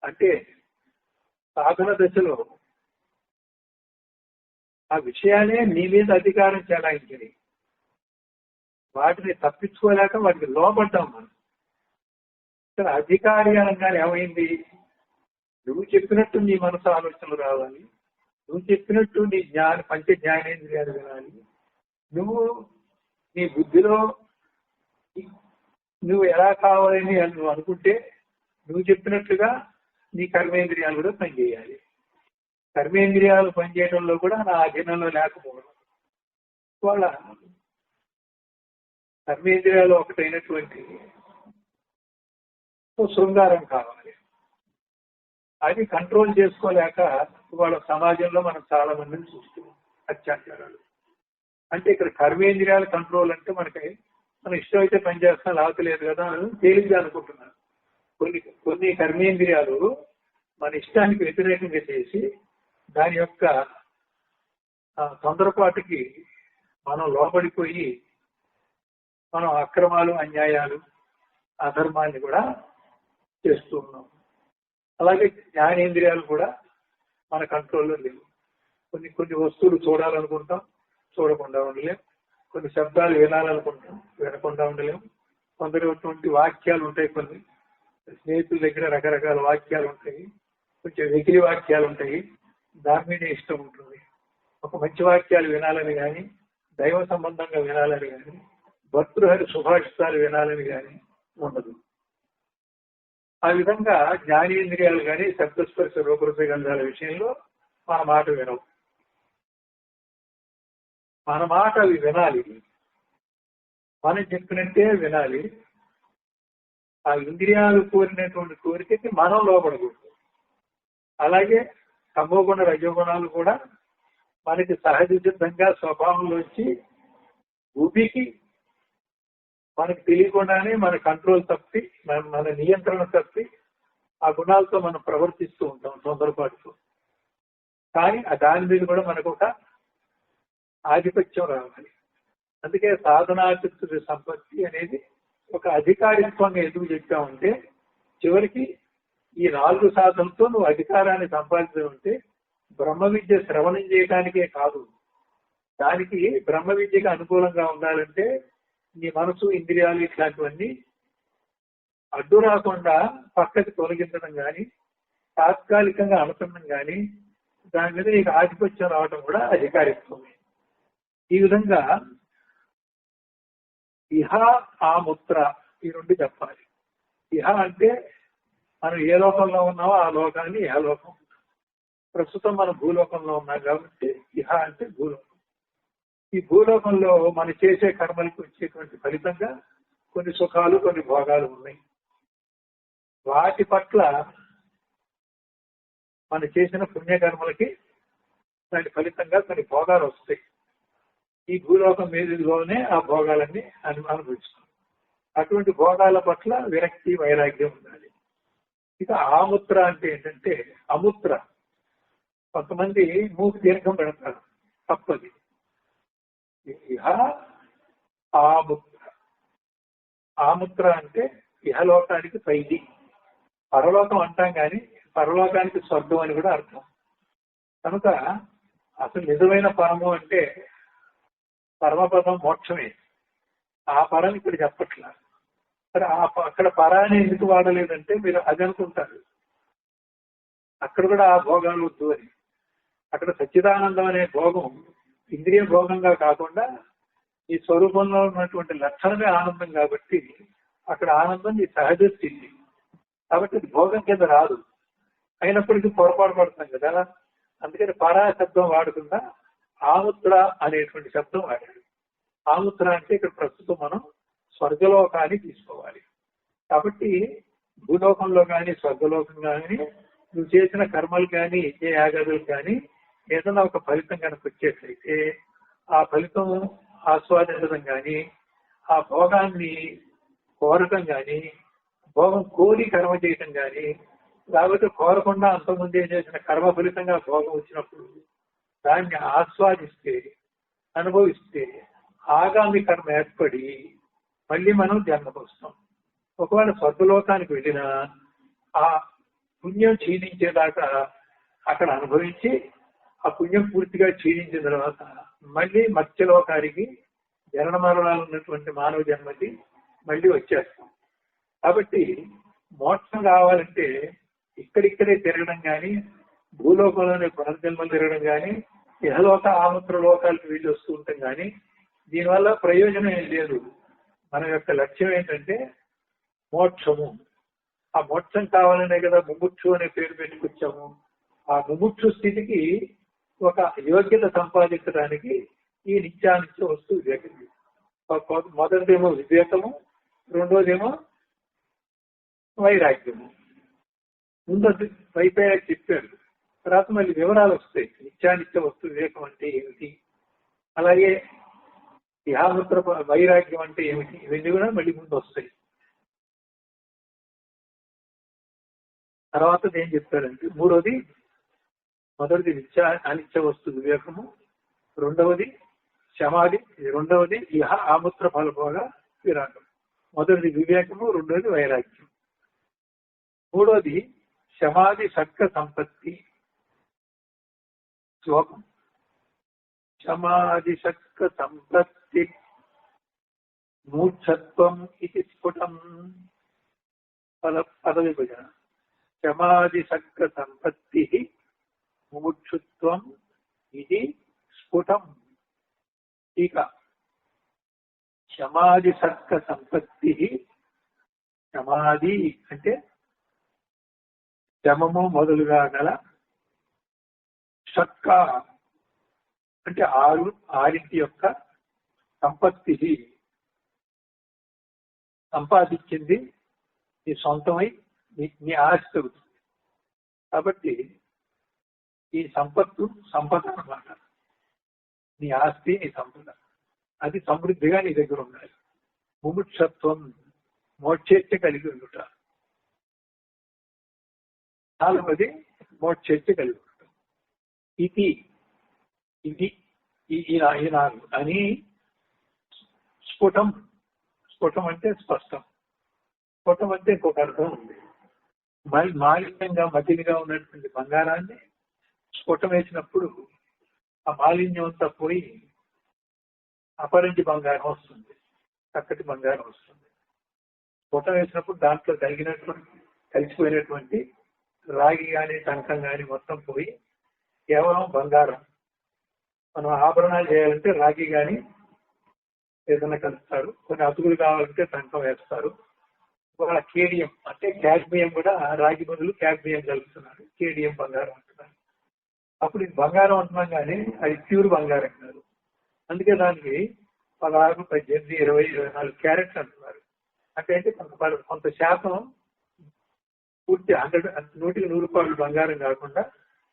అంటే సాధన దశలో ఆ విషయాలే నీ మీద అధికారం చెలాయించినవి, వాటిని తప్పించుకోలేక వాటికి లోపడ్డాం మనం. ఇక్కడ అధికారి అనగానే ఏమైంది? నువ్వు చెప్పినట్టు నీ మనసు ఆలోచనలు రావాలి, నువ్వు చెప్పినట్టు నీ పంచ జ్ఞానేంద్రియాలు వినాలి, నువ్వు నీ బుద్ధిలో నువ్వు ఎలా కావాలని నువ్వు అనుకుంటే నువ్వు చెప్పినట్లుగా నీ కర్మేంద్రియాలు కూడా పనిచేయాలి. కర్మేంద్రియాలు పనిచేయడంలో కూడా నా అధీనంలో లేకపోవడం, వాళ్ళ కర్మేంద్రియాలు ఒకటైనటువంటి శృంగారం కావాలి. అది కంట్రోల్ చేసుకోలేక వాళ్ళ సమాజంలో మనం చాలా మందిని చూస్తున్నాం. అత్యాచారాలు అంటే ఇక్కడ కర్మేంద్రియాల కంట్రోల్ అంటే మనకి మన ఇష్టం అయితే పనిచేస్తాం, లేవట్లేదు కదా అని తేలిగ్గా అనుకుంటున్నాను. కొన్ని కర్మేంద్రియాలు మన ఇష్టానికి వ్యతిరేకంగా చేసి దాని యొక్క తొందరపాటుకి మనం లోపడిపోయి మనం అక్రమాలు, అన్యాయాలు, అధర్మాన్ని కూడా చేస్తూ ఉన్నాం. అలాగే జ్ఞానేంద్రియాలు కూడా మన కంట్రోల్లో లేవు. కొన్ని వస్తువులు చూడాలనుకుంటాం, చూడకుండా ఉండలేం. కొన్ని శబ్దాలు వినాలనుకుంటాం, వినకుండా ఉండలేం. కొందరు వాక్యాలు ఉంటాయి, కొన్ని స్నేహితుల దగ్గర రకరకాల వాక్యాలు ఉంటాయి, కొంచెం వెకిలి వాక్యాలు ఉంటాయి, దాని మీద ఇష్టం ఉంటుంది. ఒక మంచి వాక్యాలు వినాలని కానీ, దైవ సంబంధంగా వినాలని కానీ, భర్తృహరి సుభాషితాలు వినాలని కానీ ఉండదు. ఆ విధంగా జ్ఞానేంద్రియాలు కానీ శబ్దస్పర్శ రూపరస గంధాల విషయంలో మన మాట వినవు. మన మాట అవి వినాలి, మనం చెప్పినట్టే వినాలి. ఆ ఇంద్రియాలు కోరినటువంటి కోరికకి మనం లోపడకూడదు. అలాగే తమోగుణ రజోగుణాలు కూడా మనకి సహజ సిద్ధంగా స్వభావంలోంచి ఉబికి మనకు తెలియకుండానే మన కంట్రోల్ తప్పి, మన నియంత్రణ తప్పి ఆ గుణాలతో మనం ప్రవర్తిస్తూ ఉంటాం తొందరపాటుతో. కానీ దాని మీద కూడా మనకు ఒక ఆధిపత్యం రావాలి. అందుకే సాధనాచతుర్య సంపత్తి అనేది ఒక అధికారిత్వంగా ఎందుకు చెప్పామంటే, చివరికి ఈ 4 సాధనలతో నువ్వు అధికారాన్ని సంపాదించుకుంటే బ్రహ్మ విద్య శ్రవణం చేయడానికే కాదు, దానికి బ్రహ్మ విద్యకు అనుకూలంగా ఉండాలంటే నీ మనసు, ఇంద్రియాలు ఇట్లాంటివన్నీ అడ్డు రాకుండా పక్కకి తొలగించడం కానీ, తాత్కాలికంగా అనుసండం కానీ, దాని మీద నీకు ఆధిపత్యం రావడం కూడా అధికారిత్వమే. ఈ విధంగా ఇహ ఆముత్ర ఈ 2 చెప్పాలి. ఇహ అంటే మనం ఏ లోకంలో ఉన్నామో ఆ లోకాన్ని ఇహలోకం. ప్రస్తుతం మనం భూలోకంలో ఉన్నాం కాబట్టి ఇహ అంటే భూలోకం. ఈ భూలోకంలో మనం చేసే కర్మలకు వచ్చేటువంటి ఫలితంగా కొన్ని సుఖాలు, కొన్ని భోగాలు ఉన్నాయి. వాటి పట్ల మనం చేసిన పుణ్యకర్మలకి దాని ఫలితంగా కొన్ని భోగాలు వస్తాయి. ఈ భూలోకం మీదులోనే ఆ భోగాలన్నీ అనుభవిస్తాం. అటువంటి భోగాల పట్ల విరక్తి వైరాగ్యం ఉండాలి. ఇక ఆముత్ర అంటే ఏంటంటే అముత్ర. కొంతమంది మూకు దీర్ఘం పెడతారు, తప్పది. ఇహ ఆముత్ర. ఆముత్ర అంటే ఇహలోకానికి పైది. పరలోకం అంటాం కానీ పరలోకానికి స్వర్గం అని కూడా అర్థం. కనుక అసలు నిజమైన పరము అంటే పరమపదం మోక్షమే. ఆ పరం ఇక్కడ చెప్పట్లా. సరే, అక్కడ పరాన్ని ఎందుకు వాడలేదంటే మీరు అది అనుకుంటారు, అక్కడ కూడా ఆ భోగాలు వద్దు అని. అక్కడ సచ్చిదానందం అనే భోగం ఇంద్రియ భోగంగా కాకుండా ఈ స్వరూపంలో ఉన్నటువంటి లక్షణమే ఆనందం కాబట్టి అక్కడ ఆనందం ఈ సహజ స్థితి. కాబట్టి అది భోగం కింద రాదు. అయినప్పటికీ పొరపాటు పడుతున్నాం కదా, అందుకని పరా శబ్దం వాడకుండా ఆముత్ర అనేటువంటి శబ్దం వాడాడు. ఆముత్ర అంటే ఇక్కడ ప్రస్తుతం మనం స్వర్గలోకాన్ని తీసుకోవాలి. కాబట్టి భూలోకంలో కానీ స్వర్గలోకం కానీ నువ్వు చేసిన కర్మలు కానీ ఏ యాగాదులు కానీ ఏదైనా ఒక ఫలితం కనుక వచ్చేట్లయితే ఆ ఫలితం ఆస్వాదించడం కానీ ఆ భోగాన్ని కోరటం కానీ భోగం కోరి కర్మ చేయటం కానీ లేకపోతే కోరకుండా అంతకుముందే చేసిన కర్మ ఫలితంగా భోగం వచ్చినప్పుడు దాన్ని ఆస్వాదిస్తే అనుభవిస్తే ఆగామి కర్మ ఏర్పడి మళ్ళీ మనం జన్మకు వస్తాం. ఒకవేళ స్వర్గలోకానికి వెళ్ళినా ఆ పుణ్యం క్షీణించేదాకా అక్కడ అనుభవించి ఆ పుణ్యం పూర్తిగా క్షీణించిన తర్వాత మళ్ళీ మత్స్యలోకానికి జనన మరణాలు ఉన్నటువంటి మానవ జన్మకి మళ్ళీ వచ్చేస్తాం. కాబట్టి మోక్షం కావాలంటే ఇక్కడిక్కడే తిరగడం కానీ భూలోకంలోనే పునర్జన్మలు తిరగడం కానీ ఇహలోక ఆముత్ర లోకాలకు వీళ్ళు వస్తూ ఉంటాం కానీ దీనివల్ల ప్రయోజనం ఏం లేదు. మన యొక్క లక్ష్యం ఏంటంటే మోక్షము. ఆ మోక్షం కావాలనే కదా ముముక్షు అనే పేరు పెట్టుకొచ్చాము. ఆ ముముక్షు స్థితికి ఒక యోగ్యత సంపాదించడానికి ఈ నిత్యానిత్య వస్తు వివేకం. మొదటిదేమో వివేకము, రెండోదేమో వైరాగ్యము. ముందు వైపే చెప్పారు, తర్వాత మళ్ళీ వివరాలు వస్తాయి. నిత్యానిత్య వస్తు వివేకం అంటే ఏమిటి, అలాగే ఇహాముత్ర వైరాగ్యం అంటే ఏమిటి, ఇవన్నీ కూడా మళ్ళీ ముందు వస్తాయి. తర్వాత ఏం చెప్తారంటే మూడవది, మొదటిది అనిత్య వస్తు వివేకము, రెండవది సమాధి, రెండవది ఇహ ఆముత్ర ఫలభోగ విరాగం. మొదటిది వివేకము, రెండవది వైరాగ్యం, మూడవది సమాధి సర్గ సంపత్తి. శ్లోకం సమాధి సర్గ సంపత్తి మూర్ఛత్వం ఇది స్ఫుటం. పద విభజన. సమాధి సర్గ సంపత్తి ముముక్షుత్వం ఇది స్ఫుటం. ఇక సమాధి సర్గ సంపత్తి, సమాధి అంటే శమము మొదలుగా గల, షట్క అంటే ఆరింటి యొక్క సంపత్తి, సంపాదించింది నీ సొంతమై నీ ఆస్తి అవుతుంది. కాబట్టి ఈ సంపద అన్నమాట. నీ ఆస్తి, నీ సంపద అది సమృద్ధిగా నీ దగ్గర ఉండాలి. ముముక్షత్వం మోక్షేచ్ఛ కలిగి ఉండుట. నాలుగవది మోక్షేచ్ఛ కలిగి ఉండటం. ఇది ఈ నాలుగు అని స్ఫుటం. స్ఫుటం అంటే స్పష్టం. స్ఫుటం అంటే ఇంకొక అర్థం ఉంది. మాలిన్యంగా మతిగా ఉన్నటువంటి బంగారాన్ని స్ఫుటం వేసినప్పుడు ఆ మాలిన్యం అంతా పోయి అపరంజి బంగారం వస్తుంది, చక్కటి బంగారం వస్తుంది. స్ఫుటం వేసినప్పుడు దాంట్లో కలిసిపోయినటువంటి రాగి కానీ టంకం కానీ మొత్తం పోయి కేవలం బంగారం. మనం ఆభరణాలు చేయాలంటే రాగి కానీ ఏదైనా కలుపుతారు, కొన్ని అతుకులు కావాలంటే టంకం వేస్తారు. ఇవాళ కేడియం అంటే క్యాడ్మియం కూడా రాగి బదులు క్యాడ్మియం కలుపుతున్నారు, కేడియం బంగారం అంటున్నారు. అప్పుడు ఇది బంగారం అంటున్నాం కానీ అది ప్యూర్ బంగారం కాదు. అందుకే దానికి 16, 18, 20, 24 క్యారెట్స్ అంటున్నారు. అంటే కొంత శాతం పూర్తి 100% బంగారం కాకుండా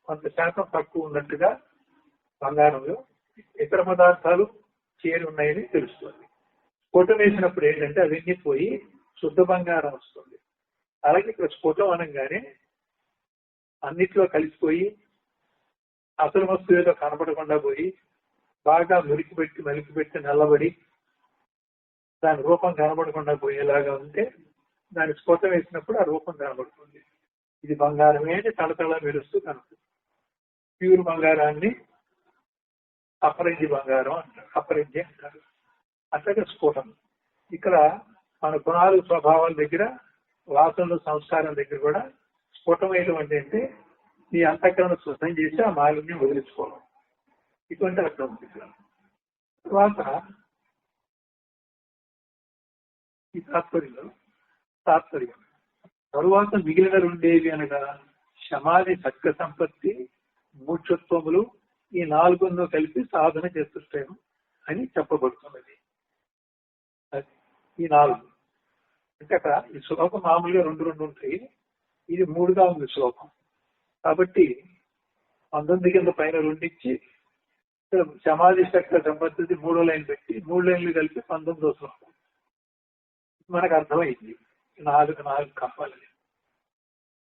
కొంత శాతం తక్కువ ఉన్నట్టుగా బంగారంలో ఇతర పదార్థాలు చేరి ఉన్నాయని తెలుస్తుంది. స్ఫుటం వేసినప్పుడు ఏంటంటే అవన్నీ పోయి శుద్ధ బంగారం వస్తుంది. అలాగే ఇక్కడ స్ఫుటం అనగానే అన్నిట్లో కలిసిపోయి అసలు వస్తువు ఏదో కనపడకుండా పోయి బాగా మెలికిపెట్టి నల్లబడి దాని రూపం కనబడకుండా పోయేలాగా ఉంటే దాని స్ఫుటం వేసినప్పుడు ఆ రూపం కనబడుతుంది. ఇది బంగారమే అని తళతళ మెరుస్తూ కనపడుతుంది. ప్యూర్ బంగారాన్ని అపరంజి బంగారం అంటారు, అపరంజి అంటారు. అట్లాగే స్ఫుటం. ఇక్కడ మన గుణాలు స్వభావాల దగ్గర, వాసనలు సంస్కారం దగ్గర కూడా స్ఫుటమైన అంటే నీ అంతఃకరణ శుద్ధం చేసి ఆ మాలిన్యం వదిలించుకోవడం, ఇటువంటి అర్థం ఉంది. తర్వాత ఈ తాత్పర్యం తరువాత మిగిలిన రెండేవి అనగా సమాధి సర్గ సంపత్తి, మూర్ఛత్వములు, ఈ 4 కలిపి సాధన చేస్తుంటాను అని చెప్పబడుతున్నది. ఈ 4 అంటే అక్కడ ఈ శ్లోకం మామూలుగా 2 ఉంటాయి, ఇది 3గా ఉంది శ్లోకం. కాబట్టి 19 కింద పైన 2 ఇచ్చి సమాధి సర్గ సంపత్తి 3వ లైన్ పెట్టి 3 లైన్లు కలిపి 19వ శ్లోకం మనకు అర్థమైంది. 4 కప్పాలని.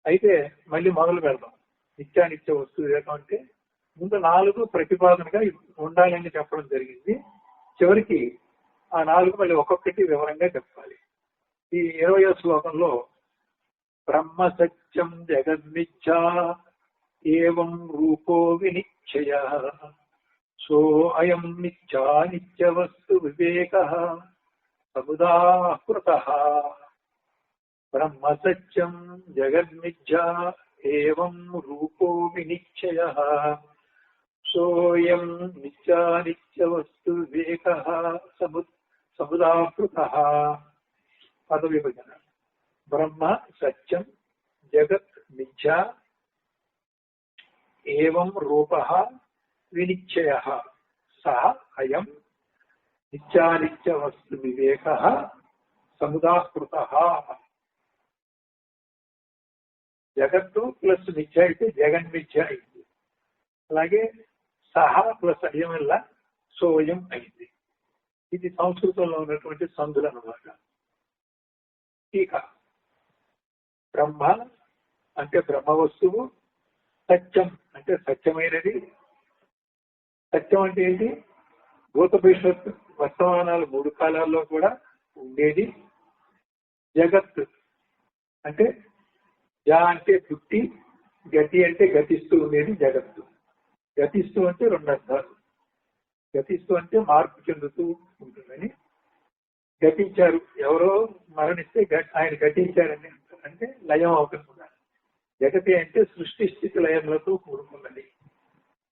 అయితే మళ్ళీ మొదలు పెడదాం. నిత్యానిత్య వస్తువు వివేకం అంటే ముందు 4 ప్రతిపాదనగా ఉండాలని చెప్పడం జరిగింది. చివరికి ఆ 4 మళ్ళీ ఒక్కొక్కటి వివరంగా చెప్పాలి. ఈ 20వ శ్లోకంలో బ్రహ్మ సత్యం జగన్మిథ్యా ఏవం రూపో వినిశ్చయ సో అయం నిత్యా నిత్య వస్తు వివేక సముదాహృతః. బ్రహ్మ సత్యం జగన్మిథ్యా ఏవం రూపో వినిశ్చయః సోయం నిత్యా నిత్య వస్తు వివేకః సముదాహృతః. పద విభజన. బ్రహ్మ సత్యం జగత్ మిథ్యా ఏవం రూపః వినిశ్చయః సః అయం నిత్యానిత్య వస్తు వివేకః సముదాహృతః. జగత్తు ప్లస్ మిథ్య అయితే జగన్మిథ్య అయింది. అలాగే సహ ప్లస్ అయం వల్ల సోయం అయింది. ఇది సంస్కృతంలో ఉన్నటువంటి సంధులు అన్నమాట. ఇక బ్రహ్మ అంటే బ్రహ్మ వస్తువు, సత్యం అంటే సత్యమైనది. సత్యం అంటే ఏంటి? భూత భవిష్యత్ వర్తమానాలు 3 కాలాల్లో కూడా ఉండేది. జగత్ అంటే జా అంటే పుట్టి, గతి అంటే గతిస్తూ ఉండేది జగత్తు. గతిస్తూ అంటే 2 అర్థాలు. గతిస్తూ అంటే మార్పు చెందుతూ ఉంటుందని. గతించారు, ఎవరో మరణిస్తే ఆయన గతించారని అంటే లయం అవుతుంది. జగతి అంటే సృష్టి స్థితి లయములతో కూడుకున్నది,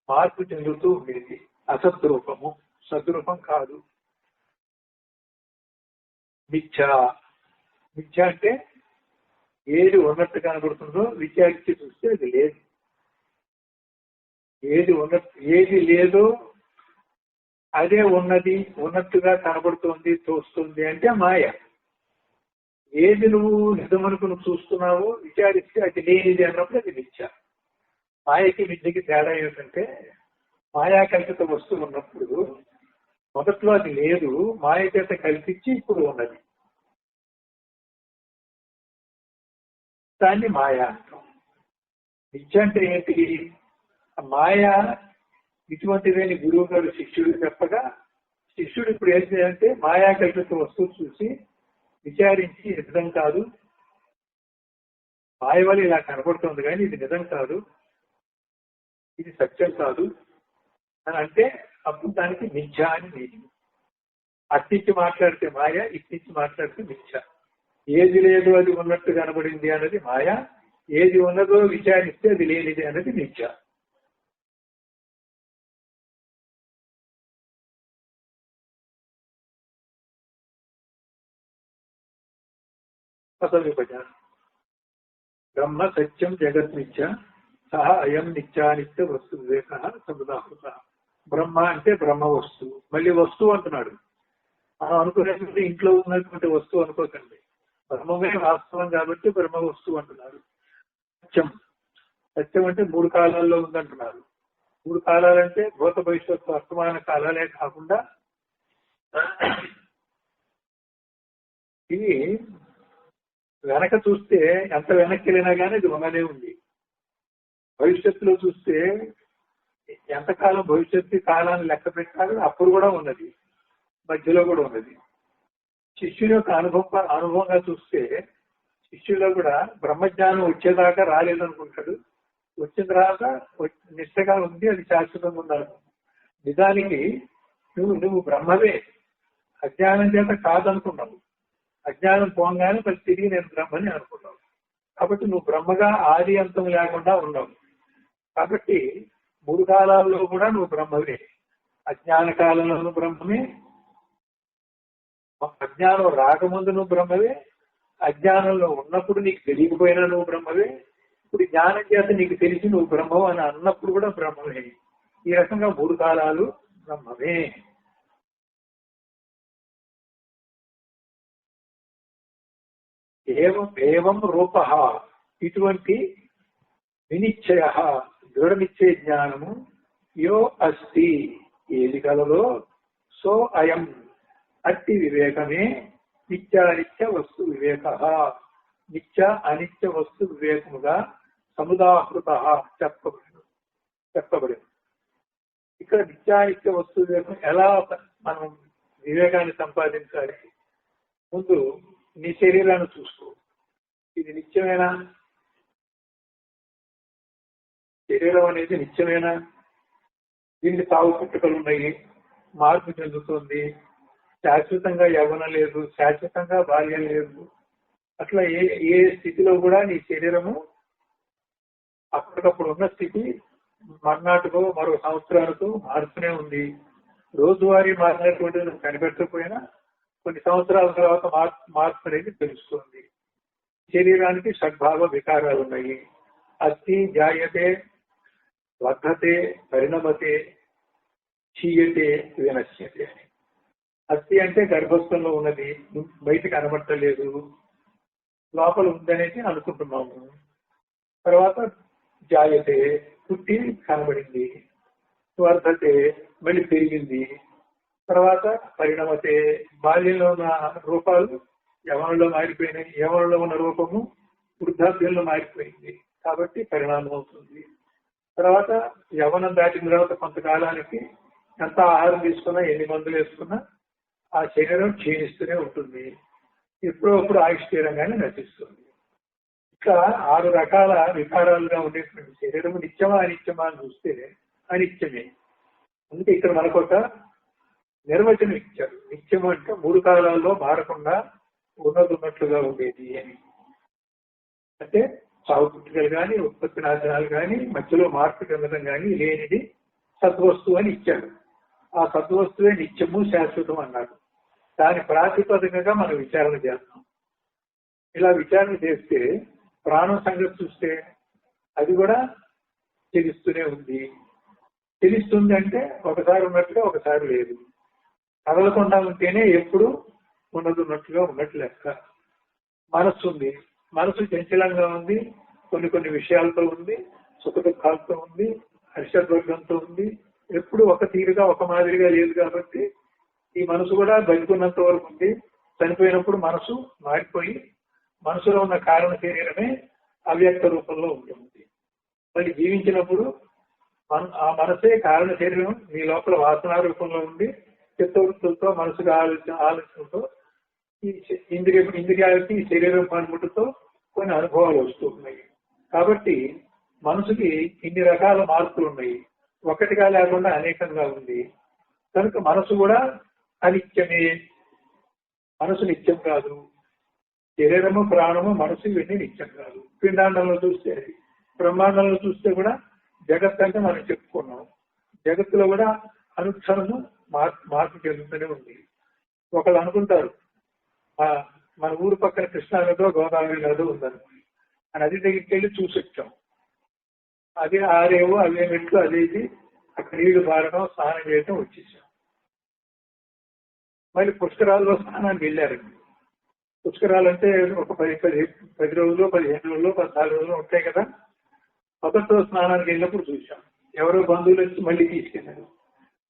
మార్పు చెందుతూ ఉండేది. అసద్రూపము, సద్రూపం కాదు. మిథ్యా. మిథ్య అంటే ఏది ఉన్నట్టు కనబడుతుందో విచారించి చూస్తే అది లేదు. ఏది లేదో అదే ఉన్నట్టుగా కనబడుతోంది, తోస్తుంది అంటే మాయ. ఏది నువ్వు నిజమనుకుని చూస్తున్నావో విచారిస్తే అది లేనిది అన్నప్పుడు అది మిథ్య. మాయకి విద్యకి తేడా ఏమిటంటే, మాయా కల్పిత వస్తువు ఉన్నప్పుడు మొదట్లో అది లేదు, మాయ చేత కల్పించి ఇప్పుడు ఉన్నది, దాన్ని మాయ అంటాం. మిథ్య అంటే ఏంటి? మాయ ఇటువంటిదని గురువు గారు శిష్యుడు చెప్పగా, శిష్యుడు ఇప్పుడు ఏం చేయాలంటే మాయా కల్పిత వస్తువు చూసి విచారించి నిజం కాదు, మాయ వల్ల ఇలా కనబడుతుంది కానీ ఇది నిజం కాదు, ఇది సత్యం కాదు అని అంటే అప్పుడు దానికి మిథ్య అని మీనింగ్. అట్టించి మాట్లాడితే మాయ, ఇట్టించి మాట్లాడితే మిథ్య. ఏది లేదు అది ఉన్నట్టు కనబడింది అన్నది మాయ, ఏది ఉన్నదో విచారిస్తే అది లేనిది అన్నది మిథ్య. పద విభజన. బ్రహ్మ సత్యం జగన్మిథ్య సహ అయం నిత్యానిత్య వస్తు వివేక సముదాహృత. బ్రహ్మ అంటే బ్రహ్మ వస్తువు. మళ్ళీ వస్తువు అంటున్నాడు. మనం అనుకునేటువంటి ఇంట్లో ఉన్నటువంటి వస్తువు అనుకోకండి. బ్రహ్మమే వాస్తవం కాబట్టి బ్రహ్మ వస్తువు అంటున్నారు. సత్యం. సత్యం అంటే 3 కాలాల్లో ఉందంటున్నారు. 3 కాలాలంటే భూత భవిష్యత్తు వర్తమాన కాలాలే కాకుండా ఇది వెనక చూస్తే ఎంత వెనక్కి వెళ్ళినా కానీ ఇది ఉన్నదే ఉంది. భవిష్యత్తులో చూస్తే ఎంతకాలం భవిష్యత్తు కాలాన్ని లెక్క పెట్టాలి, అప్పుడు కూడా ఉన్నది, మధ్యలో కూడా ఉన్నది. శిష్యుని యొక్క అనుభవంగా చూస్తే శిష్యులో కూడా బ్రహ్మజ్ఞానం వచ్చేదాకా రాలేదనుకుంటాడు, వచ్చిన తర్వాత నిష్టగా ఉంది, అది శాశ్వతంగా ఉండాలి. నిజానికి నువ్వు బ్రహ్మవే, అజ్ఞానం చేత కాదనుకున్నావు. అజ్ఞానం పోగానే మరి తిరిగి నేను బ్రహ్మని అనుకున్నావు. కాబట్టి నువ్వు బ్రహ్మగా ఆది అంతం లేకుండా ఉన్నావు. కాబట్టి 3 కాలాల్లో కూడా నువ్వు బ్రహ్మవే. అజ్ఞాన కాలంలోనూ బ్రహ్మమే, అజ్ఞానం రాకముందు నువ్వు బ్రహ్మవే, అజ్ఞానంలో ఉన్నప్పుడు నీకు తెలియకపోయినా నువ్వు బ్రహ్మవే, ఇప్పుడు జ్ఞానం చేత నీకు తెలిసి నువ్వు బ్రహ్మవు అని అన్నప్పుడు కూడా బ్రహ్మవే. ఈ రకంగా 3 కాలాలు బ్రహ్మమే. ఏవం రూప, ఇటువంటి వినిశ్చయ దృఢ నిశ్చయ జ్ఞానము యో అస్తి, ఏది కలదో సో అయం, అట్టి వివేకమే నిత్యానిత్య వస్తు వివేక, నిత్య అనిత్య వస్తు వివేకముగా సముదాహృత చెప్పబడింది. ఇక్కడ నిత్యానిత్య వస్తు వివేకం ఎలా మనం వివేకాన్ని సంపాదించాలి? ముందు నీ శరీరాన్ని చూసుకో, ఇది నిత్యమేనా? శరీరం అనేది నిత్యమేనా? దీనికి తావు పుట్టుకలు ఉన్నాయి, మార్పు చెందుతుంది, శాశ్వతంగా యవ్వనం లేదు, శాశ్వతంగా బాల్యం లేదు. అట్లా ఏ స్థితిలో కూడా నీ శరీరము అప్పటికప్పుడు ఉన్న స్థితి మర్నాటికో మరో సంవత్సరాలకు మారుతూనే ఉంది. రోజువారీ మారినటువంటి నువ్వు కనిపెట్టకపోయినా కొన్ని సంవత్సరాల తర్వాత మార్పు అనేది తెలుస్తుంది. శరీరానికి షడ్భావ వికారాలు ఉన్నాయి. అస్థి జాయతే, వర్ధతే, పరిణమతే, క్షీయతే, వినశ్యతే. అస్థి అంటే గర్భస్థంలో ఉన్నది, బయటకు కనబడతలేదు, లోపల ఉందనేది అనుకుంటున్నాము. తర్వాత జాయతే, పుట్టి కనబడింది. వర్ధతే, మళ్ళీ పెరిగింది. తర్వాత పరిణమతే, బాల్యంలో ఉన్న రూపాలు యవనంలో మారిపోయినాయి, యవనంలో ఉన్న రూపము వృద్ధాప్యంలో మారిపోయింది, కాబట్టి పరిణామం అవుతుంది. తర్వాత యవనం దాటిన తర్వాత కొంతకాలానికి ఎంత ఆహారం తీసుకున్నా, ఎన్ని మందులు వేసుకున్నా ఆ శరీరం క్షీణిస్తూనే ఉంటుంది. ఎప్పుడప్పుడు ఆయుష్ తీరంగానే నశిస్తుంది. ఇట్లా 6 రకాల వికారాలుగా ఉండేటువంటి శరీరం నిత్యమా అనిత్యమా అని చూస్తే అనిత్యమే. అందుకే ఇక్కడ మనకొక నిర్వచనం ఇచ్చారు. నిత్యం అంటే 3 కాలాల్లో మారకుండా ఉన్నట్లుగా ఉండేది అని. అంటే చావు పుట్టుకలు కానీ, ఉత్పత్తి నాశనాలు కానీ, మధ్యలో మార్పు చెందడం కానీ లేనిది సద్వస్తువు అని ఇచ్చాడు. ఆ సద్వస్తువే నిత్యము శాశ్వతం అన్నాడు. దాని ప్రాతిపదికగా మనం విచారణ చేస్తాం. ఇలా విచారణ చేస్తే ప్రాణం సంగతి చూస్తే అది కూడా తెలుస్తూనే ఉంది. తెలుస్తుంది అంటే ఒకసారి ఉన్నట్టుగా ఒకసారి లేదు. కదలకుండా ఉంటేనే ఎప్పుడు ఉన్నట్టుగా ఉన్నట్టు లెక్క. మనస్సు ఉంది, మనసు చంచలంగా ఉంది, కొన్ని విషయాలతో ఉంది, సుఖ దుఃఖాలతో ఉంది, హర్షద్వర్గంతో ఉంది. ఎప్పుడు ఒక తీరుగా ఒక మాదిరిగా లేదు. కాబట్టి ఈ మనసు కూడా బతికున్నంత వరకు ఉంది. చనిపోయినప్పుడు మనసు మారిపోయి మనసులో ఉన్న కారణ శరీరమే అవ్యక్త రూపంలో ఉంటుంది. మళ్ళీ జీవించినప్పుడు ఆ మనసే కారణ శరీరం మీ లోపల వాసన రూపంలో ఉండి చిత్తవృత్తులతో, మనసుగా ఆలోచనతో, ఈ ఇంద్రియాలకి ఈ శరీరం పనిముట్టుతో కొన్ని అనుభవాలు వస్తున్నాయి. కాబట్టి మనసుకి ఇన్ని రకాల మార్పులు ఉన్నాయి, ఒకటిగా లేకుండా అనేకంగా ఉంది. కనుక మనసు కూడా అనిత్యమే. మనసు నిత్యం కాదు. శరీరము, ప్రాణము, మనసు ఇవన్నీ నిత్యం కాదు. పిండాండంలో చూస్తే, బ్రహ్మాండంలో చూస్తే కూడా జగత్ అంటే మనం చెప్పుకున్నాం. జగత్తులో కూడా అనుక్షణము మార్పు చెందుతూనే ఉంది. ఒకళ్ళు అనుకుంటారు మన ఊరు పక్కన కృష్ణా నదో గోదావరి నదో ఉందని. ఆ నది దగ్గరికి వెళ్ళి చూసి వచ్చాం. అదే ఆరేవో అవే మెట్లు అదేది అక్కడ నీళ్లు పారడం, స్నానం చేయడం, వచ్చేసాం. మళ్ళీ పుష్కరాల్లో స్నానానికి వెళ్ళారండి. పుష్కరాలంటే ఒక 10 రోజులు, 15 రోజులు, 14 రోజులు ఉంటాయి కదా. మొదటి రోజు స్నానానికి వెళ్ళినప్పుడు చూసాం, ఎవరో బంధువులు వచ్చి మళ్ళీ తీసుకెళ్లారు,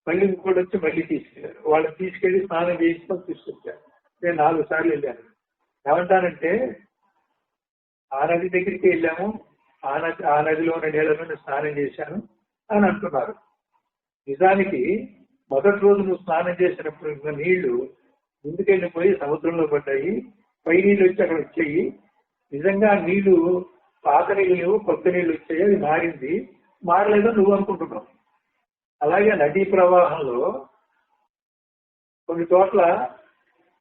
మళ్ళీ ఇంకోటి వచ్చి మళ్ళీ తీసుకెళ్లారు. వాళ్ళని తీసుకెళ్లి స్నానం చేయించుకొని తీసుకొచ్చారు. నేను 4 సార్లు వెళ్ళాను. ఏమంటానంటే, ఆ నది దగ్గరికి వెళ్ళాము, ఆ నదిలో ఉన్న నీళ్ళలో స్నానం చేశాను అని అంటున్నారు. నిజానికి మొదటి రోజు నువ్వు స్నానం చేసినప్పుడు ఉన్న నీళ్లు ముందుకెళ్ళిపోయి సముద్రంలో పడ్డాయి, పై నీళ్ళు వచ్చి అక్కడ వచ్చాయి. నిజంగా నీళ్లు పాత నీళ్ళు, కొత్త నీళ్ళు వచ్చాయి, అది మారింది. మారలేదో నువ్వు అనుకుంటున్నావు. అలాగే నదీ ప్రవాహంలో కొన్ని చోట్ల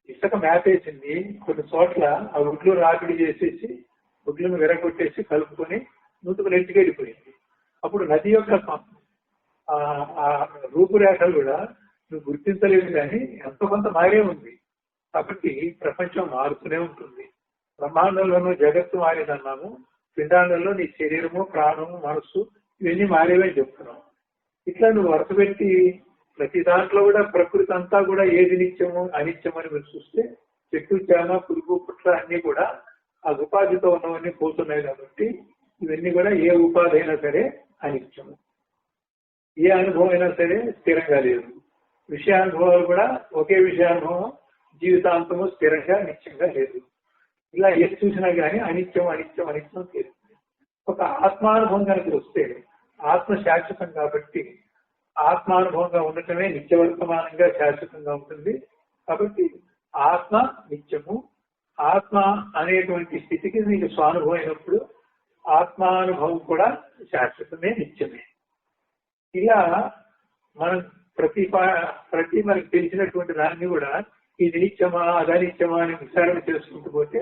ఇసుక మేపేసింది, కొన్ని చోట్ల ఆ ఒడ్లు రాపిడి చేసేసి ఒడ్లను విరగొట్టేసి కలుపుకొని నూతుకు నెట్టుకెళ్ళిపోయింది. అప్పుడు నది యొక్క ఆ రూపురేఖలు కూడా నువ్వు గుర్తించలేదు, కానీ ఎంతో కొంత మారే ఉంది. కాబట్టి ప్రపంచం మారుతూనే ఉంటుంది. బ్రహ్మాండంలోనూ జగత్తు మారిందన్నాము, పిండాండంలో నీ శరీరము, ప్రాణము, మనస్సు ఇవన్నీ మారేవని చెప్తున్నాం. ఇట్లా నువ్వు వరుస పెట్టి ప్రతి దాంట్లో కూడా ప్రకృతి అంతా కూడా ఏది నిత్యము అనిత్యమని మీరు చూస్తే చెట్టు, చేమ, పురుగు, పుట్ల అన్ని కూడా ఆ ఉపాధితో ఉన్నవన్నీ పోతున్నాయి. కాబట్టి ఇవన్నీ కూడా ఏ ఉపాధి అయినా సరే అనిత్యము, ఏ అనుభవం అయినా సరే స్థిరంగా లేదు. విషయానుభవాలు కూడా ఒకే విషయానుభవం జీవితాంతము స్థిరంగా నిత్యంగా లేదు. ఇలా ఏది చూసినా కానీ అనిత్యం అనిత్యం అనిత్యం తెలుస్తుంది. ఒక ఆత్మానుభవం కనుక వస్తే ఆత్మ శాశ్వతం, కాబట్టి ఆత్మానుభవంగా ఉండటమే నిత్యవర్తమానంగా శాశ్వతంగా ఉంటుంది. కాబట్టి ఆత్మ నిత్యము. ఆత్మ అనేటువంటి స్థితికి నీకు స్వానుభవం అయినప్పుడు ఆత్మానుభవం కూడా శాశ్వతమే, నిత్యమే. ఇలా మనం ప్రతి మనకు తెలిసినటువంటి దాన్ని కూడా ఇది నిత్యమా అదనిత్యమా అని విచారణ చేసుకుంటూ పోతే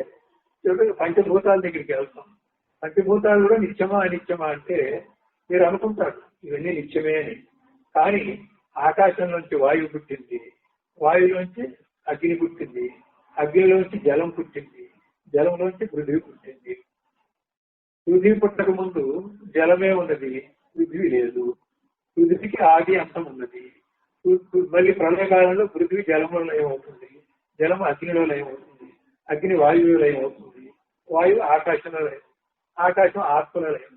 పంచభూతాల దగ్గరికి వెళ్తాం. పంచభూతాలు కూడా నిత్యమా అనిత్యమా అంటే మీరు అనుకుంటారు ఇవన్నీ నిత్యమే అని. కానీ ఆకాశంలోంచి వాయువు పుట్టింది, వాయువులోంచి అగ్ని పుట్టింది, అగ్నిలోంచి జలం పుట్టింది, జలంలోంచి పృథివీ పుట్టింది. పృథివీ పుట్టక ముందు జలమే ఉన్నది, పృథివీ లేదు. పృథివీకి ఆది అంతం ఉన్నది. మళ్ళీ ప్రళయకాలంలో పృథివీ జలంలో లయమవుతుంది, జలం అగ్నిలో లయమవుతుంది, అగ్ని వాయువులో లయమవుతుంది, వాయువు ఆకాశంలో లయం, ఆకాశం ఆత్మలో లయమవుతుంది.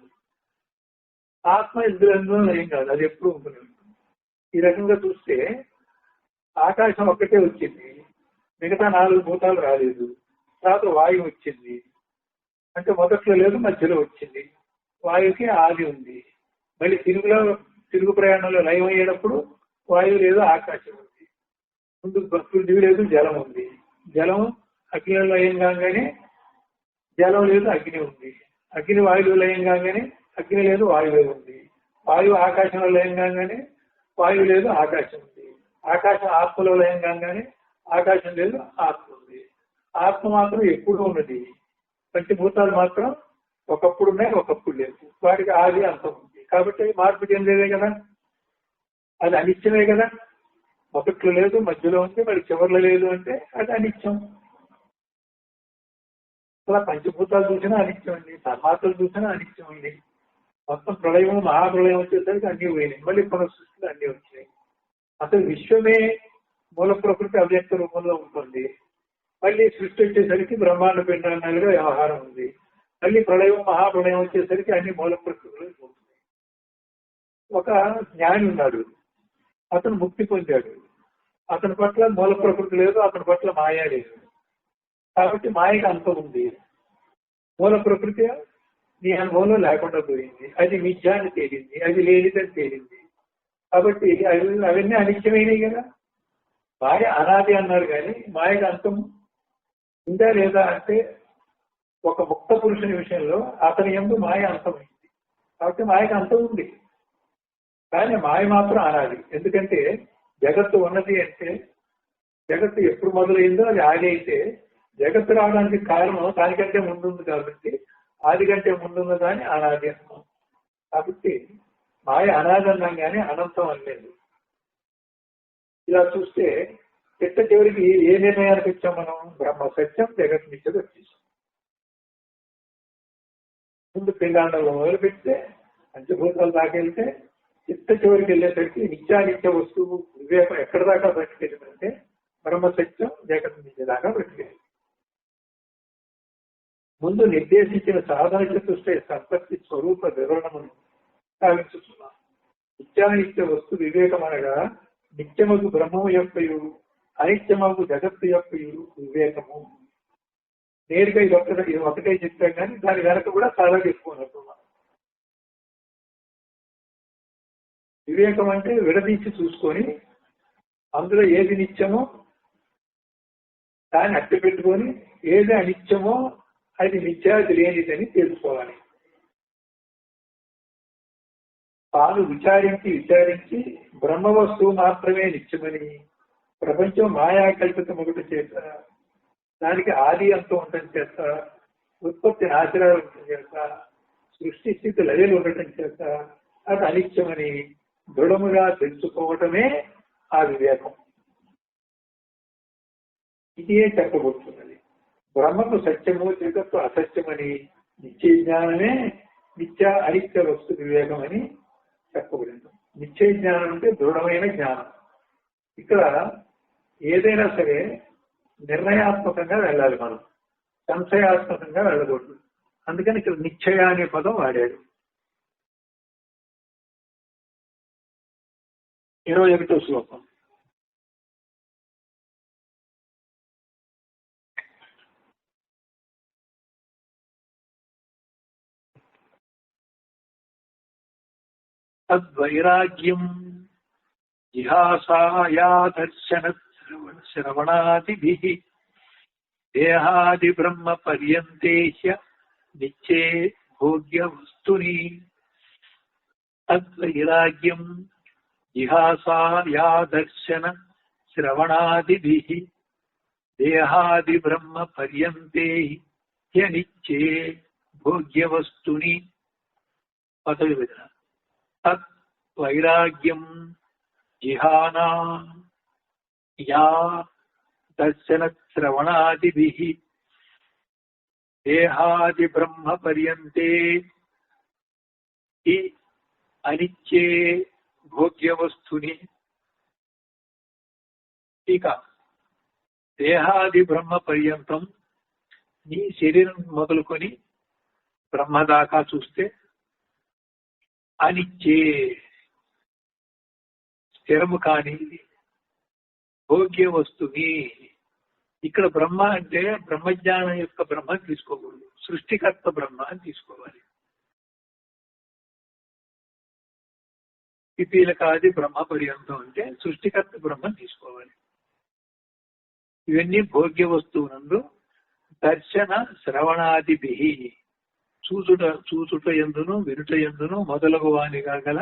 ఆత్మ ఇందులో లయం కాదు, అది ఎప్పుడు ఉంటుంది. ఈ రకంగా చూస్తే ఆకాశం ఒక్కటే వచ్చింది, మిగతా 4 భూతాలు రాలేదు. తర్వాత వాయువు వచ్చింది, అంటే మొదట్లో లేదు, మధ్యలో వచ్చింది. వాయువుకి ఆది ఉంది. మళ్ళీ తిరుగు ప్రయాణంలో లయం అయ్యేటప్పుడు వాయువు లేదు, ఆకాశం ఉంది. ముందు పృథివీ లేదు, జలం ఉంది. జలం అగ్నిలో లయం కాగానే జలం లేదు, అగ్ని ఉంది. అగ్ని వాయువు లయం కాగానే అగ్ని లేదు, వాయువు ఉంది. వాయువు ఆకాశంలో లయం కాగానే వాయువు లేదు, ఆకాశం ఉంది. ఆకాశం ఆత్మలో లయం కాగానే ఆకాశం లేదు, ఆత్మ ఉంది. ఆత్మ మాత్రం ఎప్పుడు ఉన్నది. పంచభూతాలు మాత్రం ఒకప్పుడు ఉన్నాయి, ఒకప్పుడు లేదు. వాటికి ఆది అంతం ఉంది. కాబట్టి మార్పు చెందేదే కదా, అది అనిత్యమే కదా. మొదట్లో లేదు, మధ్యలో ఉంది, మరి చివర్లో లేదు అంటే అది అనిత్యం. అలా పంచభూతాలు చూసినా అనిత్యం అండి, తన్మాత్రలు చూసినా అనిత్యం అండి. మొత్తం ప్రళయం, మహాప్రళయం వచ్చేసరికి అన్ని పోయినాయి, మళ్ళీ పునఃసృష్టిలో అన్ని వచ్చినాయి. అసలు విశ్వమే మూల ప్రకృతి అవ్యక్త రూపంలో ఉంటుంది. మళ్ళీ సృష్టి వచ్చేసరికి బ్రహ్మాండ పిండాలుగా వ్యవహారం ఉంది. మళ్ళీ ప్రళయం, మహాప్రళయం వచ్చేసరికి అన్ని మూల ప్రకృతిలో ఉంటుంది. ఒక జ్ఞాని ఉన్నాడు, అతను ముక్తి పొందాడు. అతని పట్ల మూల ప్రకృతి లేదు, అతని పట్ల మాయ లేదు. కాబట్టి మాయకి అంతం ఉంది. మూల ప్రకృతి నీ అనుభవంలో లేకుండా పోయింది, అది మిథ్యాన్ని తేలింది, అది లేనిదని తేలింది. కాబట్టి అవన్నీ అనిత్యమైనవి కదా. మాయ అనాది అన్నారు, కానీ మాయకు అంతం ఉందా లేదా అంటే ఒక ముక్త పురుషుని విషయంలో అతని యందు మాయ అంతమైంది. కాబట్టి మాయకు అంతం ఉంది, కానీ మాయ మాత్రం అనాది. ఎందుకంటే జగత్తు ఉన్నది అంటే జగత్తు ఎప్పుడు మొదలైందో అది ఆది అయితే, జగత్తు రావడానికి కారణం దానికంటే ముందుంది. కాబట్టి ఆది కంటే ముందున్న దాన్ని అనాది అన్నాం. కాబట్టి మాయ అనాది అన్నాం కానీ అనంతం అనలేదు. ఇలా చూస్తే చివరికి ఏ నిర్ణయానికి వచ్చాం మనం? బ్రహ్మ సత్యం, జగత్ మిథ్యకు వచ్చేసాం. ముందు పిండాండంలో మొదలుపెడితే పంచభూతాలు దాకెళ్తే చివరికి వెళ్ళేసరికి నిత్యానిత్య వస్తువు వివేకం ఎక్కడి దాకా బతికెళ్ళిందంటే బ్రహ్మ సత్యం, జగత్ మిథ్య దాకా బతికెళ్ళింది. ముందు నిర్దేశించిన సాధన చతుష్టయ సంపత్తి స్వరూప వివరణమును సాగించుతున్నాం. నిత్యానిత్య వస్తు వివేకం అనగా నిత్యమగు బ్రహ్మము యొక్కయు అనిత్యమగు జగత్తు యొక్కయు వివేకము. నేరుగా ఇది ఒకటే చెప్పాం కానీ దాని వెనక కూడా చాలా చెప్పుకున్నట్టున్నాం. వివేకం అంటే విడదీసి చూసుకొని అందులో ఏది నిత్యమో దాన్ని అట్టి పెట్టుకొని ఏది అనిత్యమో అది నిత్యాది లేనిదని తెలుసుకోవాలి. తాను విచారించి బ్రహ్మ వస్తువు మాత్రమే నిత్యమని, ప్రపంచం మాయా కల్పితమొకటి చేత, దానికి ఆది అంతం ఉండటం చేత, ఉత్పత్తి నాశనాలు ఉండటం చేత, సృష్టి స్థితి లయలు ఉండటం చేత అది అనిత్యమని దృఢముగా తెలుసుకోవటమే ఆ వివేకం. ఇదే చెప్పబోతున్నది. బ్రహ్మకు సత్యము జగత్తు అసత్యమని నిత్య జ్ఞానమే నిత్య అనిత్య వస్తు వివేకం అని చెప్పబడింది. నిత్య జ్ఞానం అంటే దృఢమైన జ్ఞానం. ఇక్కడ ఏదైనా సరే నిర్ణయాత్మకంగా వెళ్ళాలి, మనం సంశయాత్మకంగా వెళ్ళకూడదు. అందుకని ఇక్కడ నిశ్చయ అనే పదం వాడాడు. 21వ శ్లోకం. తద్వైరాగ్యం జిహాసాయా దర్శన శ్రవణాదిభిః దేహాది బ్రహ్మ పర్యంతే నిత్యే భోగ్య వస్తుని. తద్వైరాగ్యం జిహాసాయా దర్శన శ్రవణాదిభిః దేహాది బ్రహ్మ పర్యంతే నిత్యే భోగ్య వస్తుని. పదవి విధానం. తత్ వైరాగ్యం జిహానా యా దర్శన శ్రవణాదిభిః దేహాది బ్రహ్మ పర్యంతే అనిత్యే భోగ్య వస్తుని. ఇక దేహాది బ్రహ్మ పర్యంతం నీ శరీరం మొదలుకొని బ్రహ్మ దాకా చూస్తే అనిత్యే స్థిరము కాని భోగ్య వస్తుని. ఇక్కడ బ్రహ్మ అంటే బ్రహ్మజ్ఞానం యొక్క బ్రహ్మ తీసుకోకూడదు, సృష్టికర్త బ్రహ్మ అని తీసుకోవాలి. పిపీలకాది బ్రహ్మ పర్యంతం అంటే సృష్టికర్త బ్రహ్మ తీసుకోవాలి. ఇవన్నీ భోగ్య వస్తువునందు దర్శన శ్రవణాదిభిః చూచుట ఎందును వినుట ఎందును మొదలగు వానిగా గల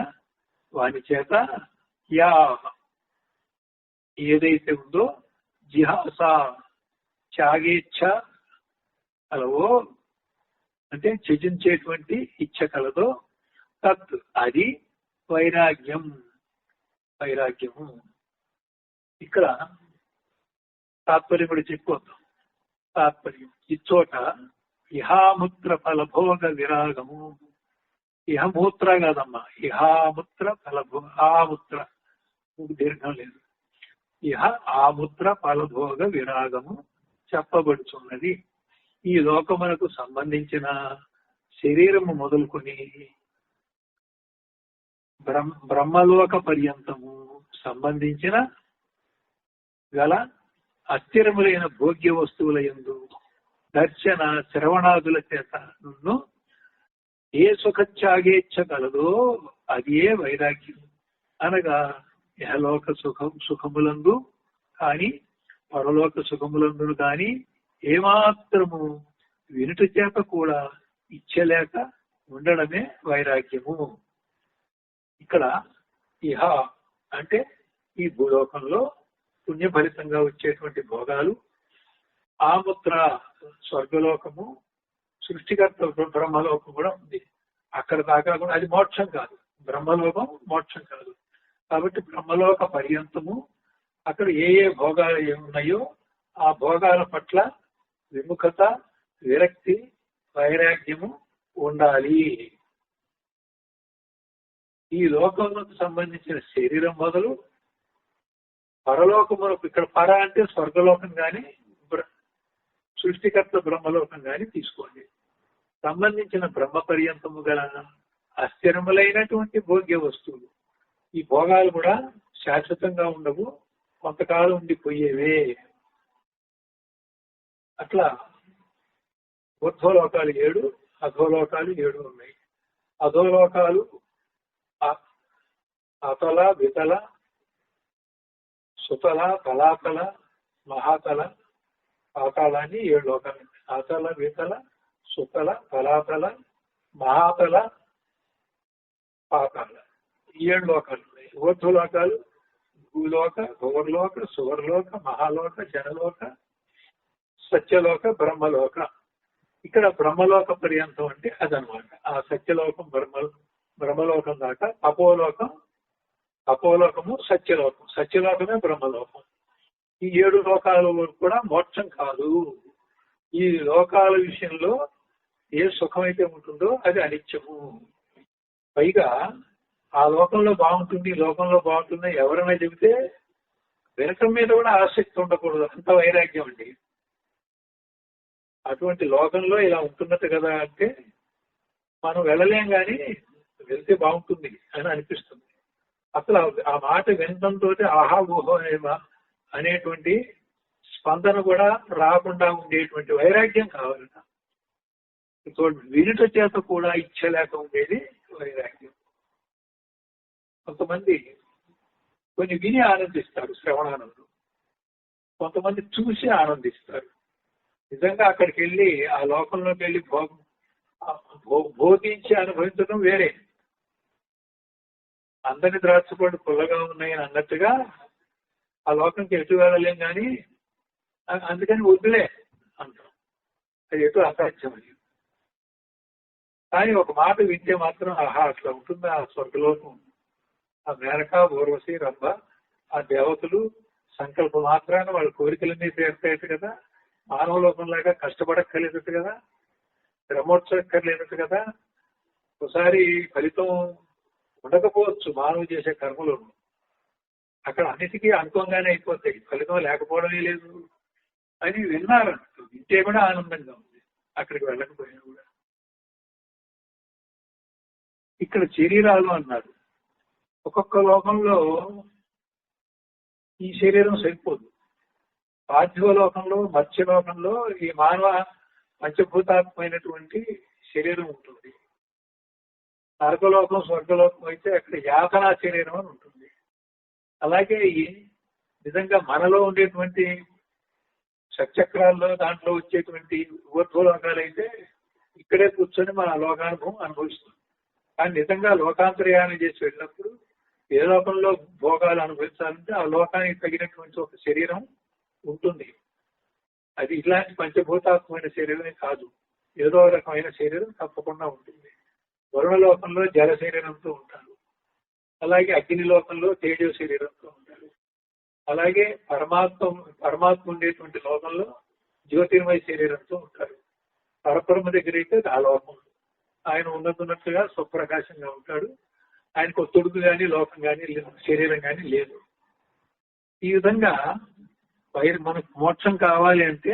వాని చేత యా ఏదైతే ఉందో జిహాస త్యాగేచ్ఛ కలవో అంటే త్యజించేటువంటి ఇచ్ఛ కలదో తత్ అది వైరాగ్యము. ఇక్కడ తాత్పర్యం కూడా చెప్పుకోద్దాం. తాత్పర్యం ఇచ్చోట ఇహాముత్ర ఫలభోగ విరాగము. ఇహమూత్ర కాదమ్మా, ఇహాముత్ర ఫలభోగ. ఆముత్ర దీర్ఘం లేదు. ఇహ ఆముత్ర ఫలభోగ విరాగము చెప్పబడుచున్నది. ఈ లోకమునకు సంబంధించిన శరీరము మొదలుకొని బ్రహ్మలోక పర్యంతము సంబంధించిన గల అస్థిరములైన భోగ్య వస్తువుల యందు దర్శన శ్రవణాదుల చేత నన్ను ఏ సుఖత్యాగేచ్ఛ కలదో అదే వైరాగ్యం. అనగా యహలోక సుఖములందు కానీ పరలోక సుఖములందు కానీ ఏమాత్రము వినుట చేత కూడా ఇచ్చలేక ఉండడమే వైరాగ్యము. ఇక్కడ ఇహ అంటే ఈ భూలోకంలో పుణ్యఫలితంగా వచ్చేటువంటి భోగాలు, ఆముత్ర స్వర్గలోకము, సృష్టికర్త బ్రహ్మలోకం కూడా ఉంది. అక్కడ దాకా కూడా అది మోక్షం కాదు, బ్రహ్మలోకం మోక్షం కాదు. కాబట్టి బ్రహ్మలోక పర్యంతము అక్కడ ఏ ఏ భోగాలు ఏమున్నాయో ఆ భోగాల పట్ల విముఖత, విరక్తి, వైరాగ్యము ఉండాలి. ఈ లోకంలోకి సంబంధించిన శరీరం మొదలు పరలోకములకు, ఇక్కడ పర అంటే స్వర్గలోకం కానీ సృష్టికర్త బ్రహ్మలోకం కానీ తీసుకోండి. సంబంధించిన బ్రహ్మ పర్యంతము గల అస్థిరములైనటువంటి భోగ్య వస్తువులు. ఈ భోగాలు కూడా శాశ్వతంగా ఉండవు, కొంతకాలం ఉండిపోయేవే. అట్లా ఊర్ధ్వలోకాలు 7, అధోలోకాలు 7 ఉన్నాయి. అధోలోకాలు అతల, వితల, సుతల, తలాతల, మహాతల, పాతాళాన్ని 7 లోకాలు. అతల, వితల, సుతల, తలాతల, మహాతల, పాతాళ, 7 లోకాలు ఉన్నాయి. ఊర్ధ్వలోకాలు భూలోక, భువర్లోక, సువర్లోక, మహాలోక, జనలోక, సత్యలోక, బ్రహ్మలోక. ఇక్కడ బ్రహ్మలోక పర్యంతం అంటే అదనమాట. ఆ సత్యలోకం బ్రహ్మలోకం దాకా అపోలోకము సత్యలోకం, సత్యలోకమే బ్రహ్మలోకం. ఈ 7 లోకాల వరకు కూడా మోక్షం కాదు. ఈ లోకాల విషయంలో ఏ సుఖమైతే ఉంటుందో అది అనిత్యము. పైగా ఆ లోకంలో బాగుంటుంది, ఈ లోకంలో బాగుంటుంది ఎవరైనా చెబితే వినటం మీద కూడా ఆసక్తి ఉండకూడదు, అంత వైరాగ్యం అండి. అటువంటి లోకంలో ఇలా ఉంటున్నట్టు కదా అంటే మనం వెళ్ళలేం, కానీ వెళ్తే బాగుంటుంది అని అనిపిస్తుంది. అసలు ఆ మాట వినడంతో ఆహా ఊహో అనేటువంటి స్పందన కూడా రాకుండా ఉండేటువంటి వైరాగ్యం కావాలట. వినుట చేత కూడా ఇచ్చ లేక ఉండేది వైరాగ్యం. కొంతమంది కొన్ని విని ఆనందిస్తారు, శ్రవణానందం. కొంతమంది చూసి ఆనందిస్తారు. నిజంగా అక్కడికి వెళ్ళి ఆ లోకంలోకి వెళ్ళి భోగించి అనుభవించడం వేరే. అందరి ద్రాక్షపళ్ళు పుల్లగా ఉన్నాయని అన్నట్టుగా ఆ లోకంకి ఎటు వెళ్ళలేం, కానీ అందుకని వద్దులే అంటాం. అది ఎటు అసాధ్యం. అది కానీ ఒక మాట వింటే మాత్రం ఆహా అట్లా ఉంటుందా ఆ స్వర్గలోకం. ఆ మేనక, ఊర్వశి, రంభ, ఆ దేవతలు సంకల్ప మాత్రాన వాళ్ళ కోరికలన్నీ తీరుతాయట కదా. మానవ లోకంలాగా కష్టపడక్కర్లేదట కదా, శ్రమోత్సక్కర్లేదట కదా. ఒకసారి ఫలితం ఉండకపోవచ్చు మానవ చేసే కర్మలు. అక్కడ అన్నిటికీ అనుకోగానే అయిపోతాయి, ఫలితం లేకపోవడమే లేదు అని విన్నారు. వింటే కూడా ఆనందంగా ఉంది, అక్కడికి వెళ్ళకపోయినా కూడా. ఇక్కడ శరీరాలు అన్నారు. ఒక్కొక్క లోకంలో ఈ శరీరం సరిపోదు. పార్థివలోకంలో, మత్స్యలోకంలో ఈ మానవ పంచభూతాత్మైనటువంటి శరీరం ఉంటుంది. నరకలోకం, స్వర్గలోకం అయితే అక్కడ యాతనా శరీరం అని ఉంటుంది. అలాగే నిజంగా మనలో ఉండేటువంటి షట్చక్రాల్లో దాంట్లో వచ్చేటువంటి ఊర్ధ్వలోకాలు అయితే ఇక్కడే కూర్చొని మన లోకానుభవం అనుభవిస్తుంది. కానీ నిజంగా లోకాంతర్యానం చేసి వెళ్ళినప్పుడు ఏ లోకంలో భోగాలు అనుభవించాలంటే ఆ లోకానికి తగినటువంటి ఒక శరీరం ఉంటుంది. అది ఇలాంటి పంచభూతాత్మైన శరీరమే కాదు, ఏదో రకమైన శరీరం తప్పకుండా ఉంటుంది. వరుణలోకంలో జల శరీరంతో ఉంటారు, అలాగే అగ్నిలోకంలో తేజో శరీరంతో ఉంటారు, అలాగే పరమాత్మ ఉండేటువంటి లోకంలో జ్యోతిర్మయ శరీరంతో ఉంటారు. పరబ్రహ్మ దగ్గర అయితే ఆ లోకం ఆయన ఉన్నట్టుగా స్వప్రకాశంగా ఉంటాడు. ఆయనకు తొడుగు కానీ లోకం కానీ శరీరం కానీ లేదు. ఈ విధంగా మనకు మోక్షం కావాలి అంటే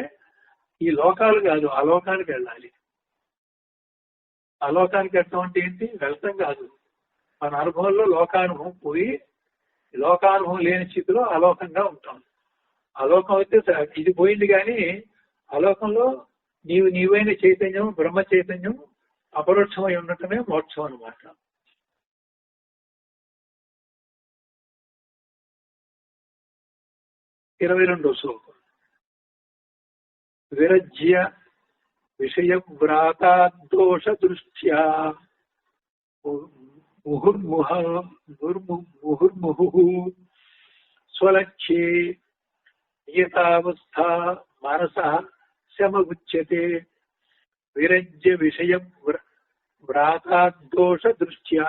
ఈ లోకాలు కాదు, ఆ లోకానికి వెళ్ళాలి. ఆ లోకానికి వెళ్ళటం అంటే ఏంటి? వెళ్తాం కాదు, మన అనుభవంలో లోకానుభవం పోయి లోకానుభవం లేని స్థితిలో అలోకంగా ఉంటాం. అలోకం అయితే ఇది పోయింది, కానీ అలోకంలో నీవైన చైతన్యం, బ్రహ్మ చైతన్యం అపరోక్షమై ఉండటమే మోక్షం అన్నమాట. ఇరవై 22వ శ్లోకం. విరజ్య విషయ వ్రాతాదోష దృష్ట్యా ముహుర్ముహు స్వలక్ష్యే నియతావస్థా మనసః శమగుచ్యతే. విరజ్య విషయ వ్రాతాదోష దృష్ట్యా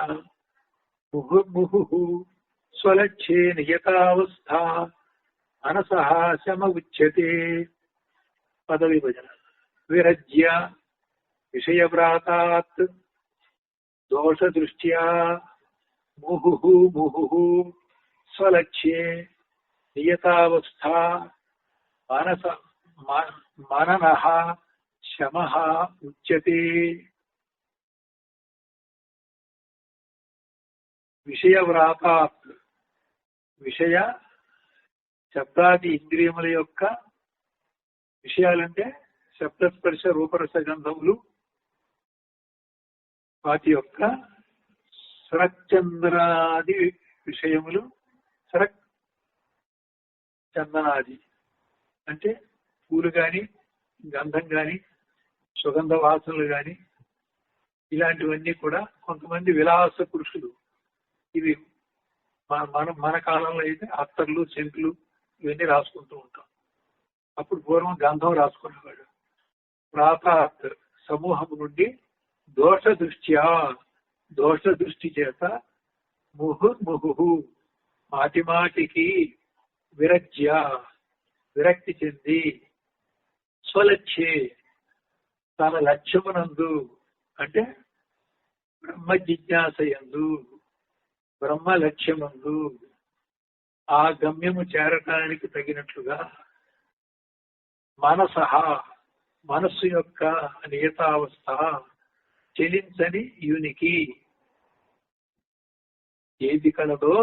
ముహుర్ముహు స్వలక్ష్యే నియతావస్థా మనసః శమగుచ్యతే. పదవిభజన. విరజ్య విషయవ్రాతాత్ దోష దృష్ట్యా ముహుః స్వలక్ష్యే నియతావస్థా మననః శమః ఉచ్యతే. విషయవ్రాతాత్, విషయ శబ్దాది ఇంద్రియముల యొక్క విషయాలంటే శబ్దస్పర్శ రూపరస గంధములు, వాటి యొక్క స్రక్చంద్రాది విషయములు. స్రక్ చందనాది అంటే పూలు గాని, గంధం గాని, సుగంధ వాసనలు గాని, ఇలాంటివన్నీ కూడా కొంతమంది విలాస పురుషులు. ఇవి మన కాలంలో అయితే అత్తర్లు, సెంట్లు ఇవన్నీ రాసుకుంటూ ఉంటాం. అప్పుడు పూర్వం గంధం రాసుకునేవాడు. ప్రాతాత్ సమూహము నుండి దోష దృష్టి చేత ముహుర్ముహు మాటి మాటికి విరక్తి చెంది స్వలక్ష్యే తన లక్ష్యమునందు అంటే బ్రహ్మ జిజ్ఞాసయందు, బ్రహ్మ లక్ష్యమందు ఆ గమ్యము చేరటానికి తగినట్లుగా మనస్సు యొక్క నియతావస్థ చెలించని యునికి ఏది కలదో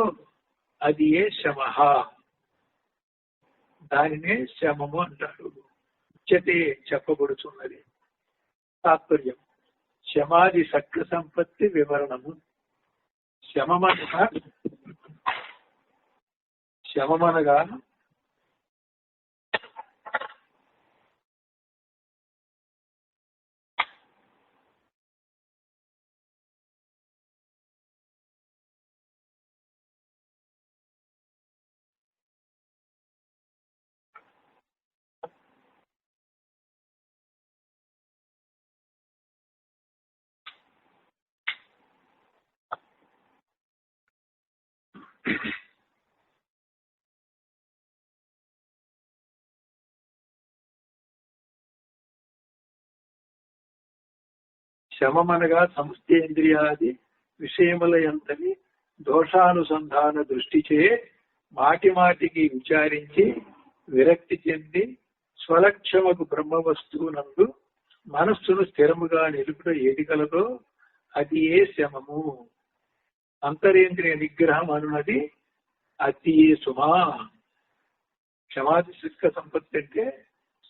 అది ఏ శమః, దానినే శమము అంటారు. ఉచ్యతే చెప్పబడుతున్నది. తాత్పర్యం శమాది సత్య సంపత్తి వివరణము. శమమనగా శమమనగా సమస్తేంద్రియాది విషయముల యంతని దోషానుసంధాన దృష్టిచే మాటి మాటికి విచారించి విరక్తి చెంది స్వలక్ష్యముకు బ్రహ్మ వస్తువునందు మనస్సును స్థిరముగా నిలుపుట ఏది కలదో అది ఏ శమము. అంతరేంద్రియ నిగ్రహం అనున్నది అది ఏ సుమా. క్షమాది సుఖ సంపత్తి అంటే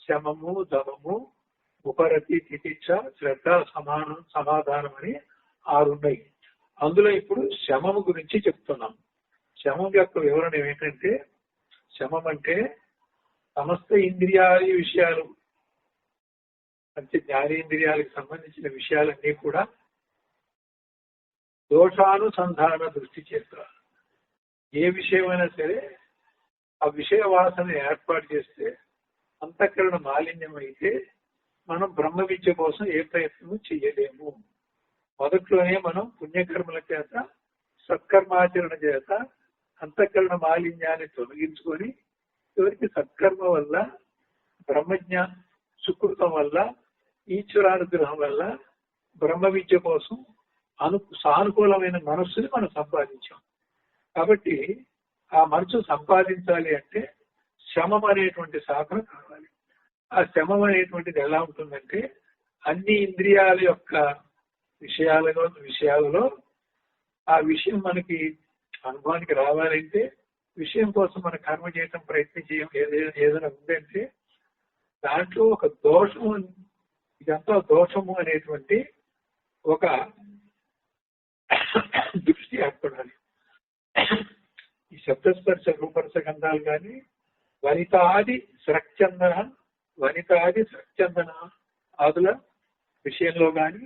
శమము, దమము, ఉపరతి, తితిక్ష, శ్రద్ధ, సమాధానం అని 6 ఉన్నాయి. అందులో ఇప్పుడు శమము గురించి చెప్తున్నాం. శమం యొక్క వివరణ ఏమిటంటే, శమం అంటే సమస్త ఇంద్రియాల విషయాలు అంటే జ్ఞానేంద్రియాలకు సంబంధించిన విషయాలన్నీ కూడా దోషానుసంధాన దృష్టి చేత ఏ విషయమైనా సరే ఆ విషయ వాసన ఏర్పాటు చేస్తే అంతఃకరణ మాలిన్యం అయితే మనం బ్రహ్మ విద్య కోసం ఏ ప్రయత్నము చేయలేము. మొదట్లోనే మనం పుణ్యకర్మల చేత, సత్కర్మాచరణ చేత అంతఃకరణ మాలిన్యాన్ని తొలగించుకొని చివరికి సత్కర్మ వల్ల, బ్రహ్మజ్ఞ సుకృతం వల్ల, ఈశ్వరానుగ్రహం వల్ల బ్రహ్మ విద్య కోసం సానుకూలమైన మనస్సుని మనం సంపాదించాం. కాబట్టి ఆ మనసు సంపాదించాలి అంటే శమం అనేటువంటి సాధన కావాలి. ఆ శమం అనేటువంటిది ఎలా ఉంటుందంటే, అన్ని ఇంద్రియాల యొక్క విషయాలలో ఆ విషయం మనకి అనుభవానికి రావాలంటే, విషయం కోసం మన కర్మ చేయటం ప్రయత్నం ఏదైనా ఉందంటే దాంట్లో ఒక దోషము, ఇదంతా దోషము అనేటువంటి ఒక దృష్టి ఏర్పడాలి. ఈ శబ్దస్పర్శ రూపరస గంధాలు కానీ వనితాది స్రక్చందన ఆదుల విషయంలో కానీ,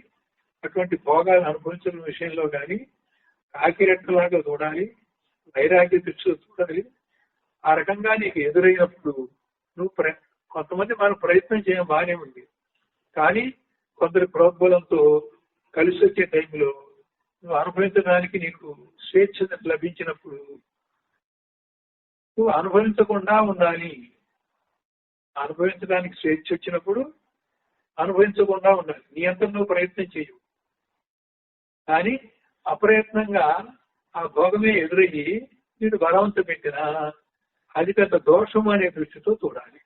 అటువంటి భోగాలు అనుభవించిన విషయంలో కానీ కాకిరెట్టలాగా చూడాలి, వైరాగ్య దృష్టిలో చూడాలి. ఆ రకంగా నీకు ఎదురైనప్పుడు నువ్వు కొంతమంది మనం ప్రయత్నం చేయడం బాగానే ఉంది, కానీ కొందరి ప్రోద్బలంతో కలిసి వచ్చే టైంలో నువ్వు అనుభవించడానికి నీకు స్వేచ్ఛ లభించినప్పుడు నువ్వు అనుభవించకుండా ఉండాలి. అనుభవించడానికి స్వేచ్ఛ వచ్చినప్పుడు అనుభవించకుండా ఉండాలి. నీ అంతా నువ్వు ప్రయత్నం చేయవు, కానీ అప్రయత్నంగా ఆ భోగమే ఎదురయ్యి నేను బలవంతం పెట్టినా అది పెద్ద దోషము అనే దృష్టితో చూడాలి.